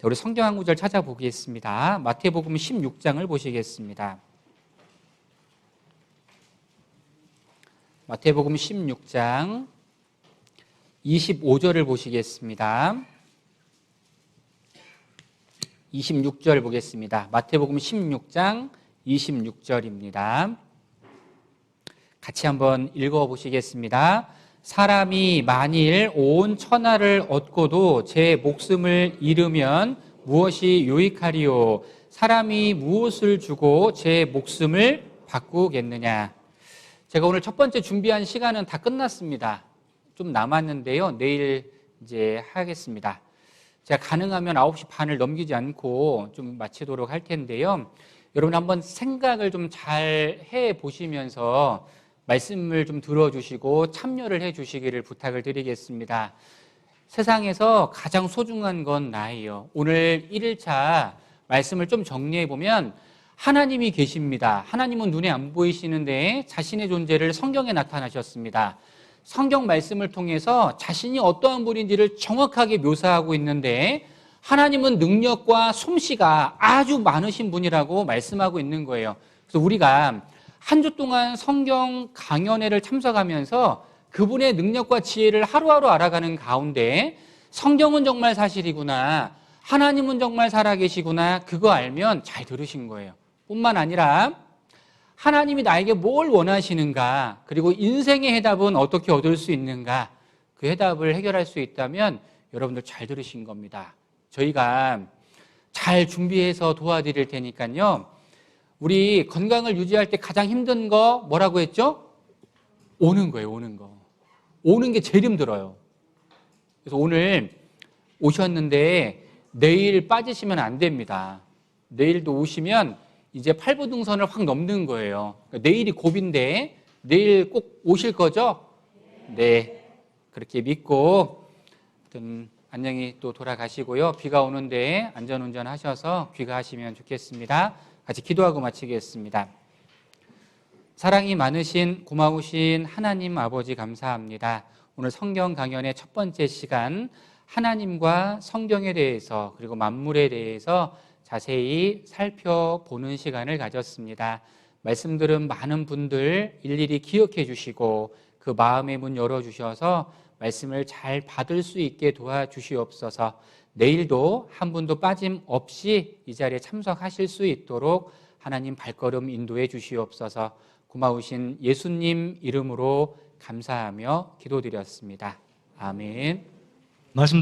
우리 성경 한 구절 찾아보겠습니다. 마태복음 16장을 보시겠습니다. 마태복음 16장 25절을 보시겠습니다. 26절 보겠습니다. 마태복음 16장 26절입니다. 같이 한번 읽어보시겠습니다. 사람이 만일 온 천하를 얻고도 제 목숨을 잃으면 무엇이 유익하리요? 사람이 무엇을 주고 제 목숨을 바꾸겠느냐? 제가 오늘 첫 번째 준비한 시간은 다 끝났습니다. 좀 남았는데요. 내일 이제 하겠습니다. 제가 가능하면 9시 반을 넘기지 않고 좀 마치도록 할 텐데요. 여러분 한번 생각을 좀 잘 해보시면서 말씀을 좀 들어주시고 참여를 해주시기를 부탁을 드리겠습니다. 세상에서 가장 소중한 건 나예요. 오늘 1일차 말씀을 좀 정리해 보면 하나님이 계십니다. 하나님은 눈에 안 보이시는데 자신의 존재를 성경에 나타나셨습니다. 성경 말씀을 통해서 자신이 어떠한 분인지를 정확하게 묘사하고 있는데 하나님은 능력과 솜씨가 아주 많으신 분이라고 말씀하고 있는 거예요. 그래서 우리가 한 주 동안 성경 강연회를 참석하면서 그분의 능력과 지혜를 하루하루 알아가는 가운데 성경은 정말 사실이구나, 하나님은 정말 살아계시구나, 그거 알면 잘 들으신 거예요. 뿐만 아니라 하나님이 나에게 뭘 원하시는가, 그리고 인생의 해답은 어떻게 얻을 수 있는가, 그 해답을 해결할 수 있다면 여러분들 잘 들으신 겁니다. 저희가 잘 준비해서 도와드릴 테니까요. 우리 건강을 유지할 때 가장 힘든 거 뭐라고 했죠? 오는 거예요, 오는 거. 오는 게 제일 힘들어요. 그래서 오늘 오셨는데 내일 빠지시면 안 됩니다. 내일도 오시면 이제 팔부등선을 확 넘는 거예요. 그러니까 내일이 고비인데 내일 꼭 오실 거죠? 네. 그렇게 믿고 안녕히 또 돌아가시고요. 비가 오는데 안전운전 하셔서 귀가하시면 좋겠습니다. 같이 기도하고 마치겠습니다. 사랑이 많으신 고마우신 하나님 아버지 감사합니다. 오늘 성경 강연의 첫 번째 시간 하나님과 성경에 대해서 그리고 만물에 대해서 자세히 살펴보는 시간을 가졌습니다. 말씀 들은 많은 분들 일일이 기억해 주시고 그 마음의 문 열어주셔서 말씀을 잘 받을 수 있게 도와주시옵소서. 내일도 한 분도 빠짐없이 이 자리에 참석하실 수 있도록 하나님 발걸음 인도해 주시옵소서. 고마우신 예수님 이름으로 감사하며 기도드렸습니다. 아멘. 말씀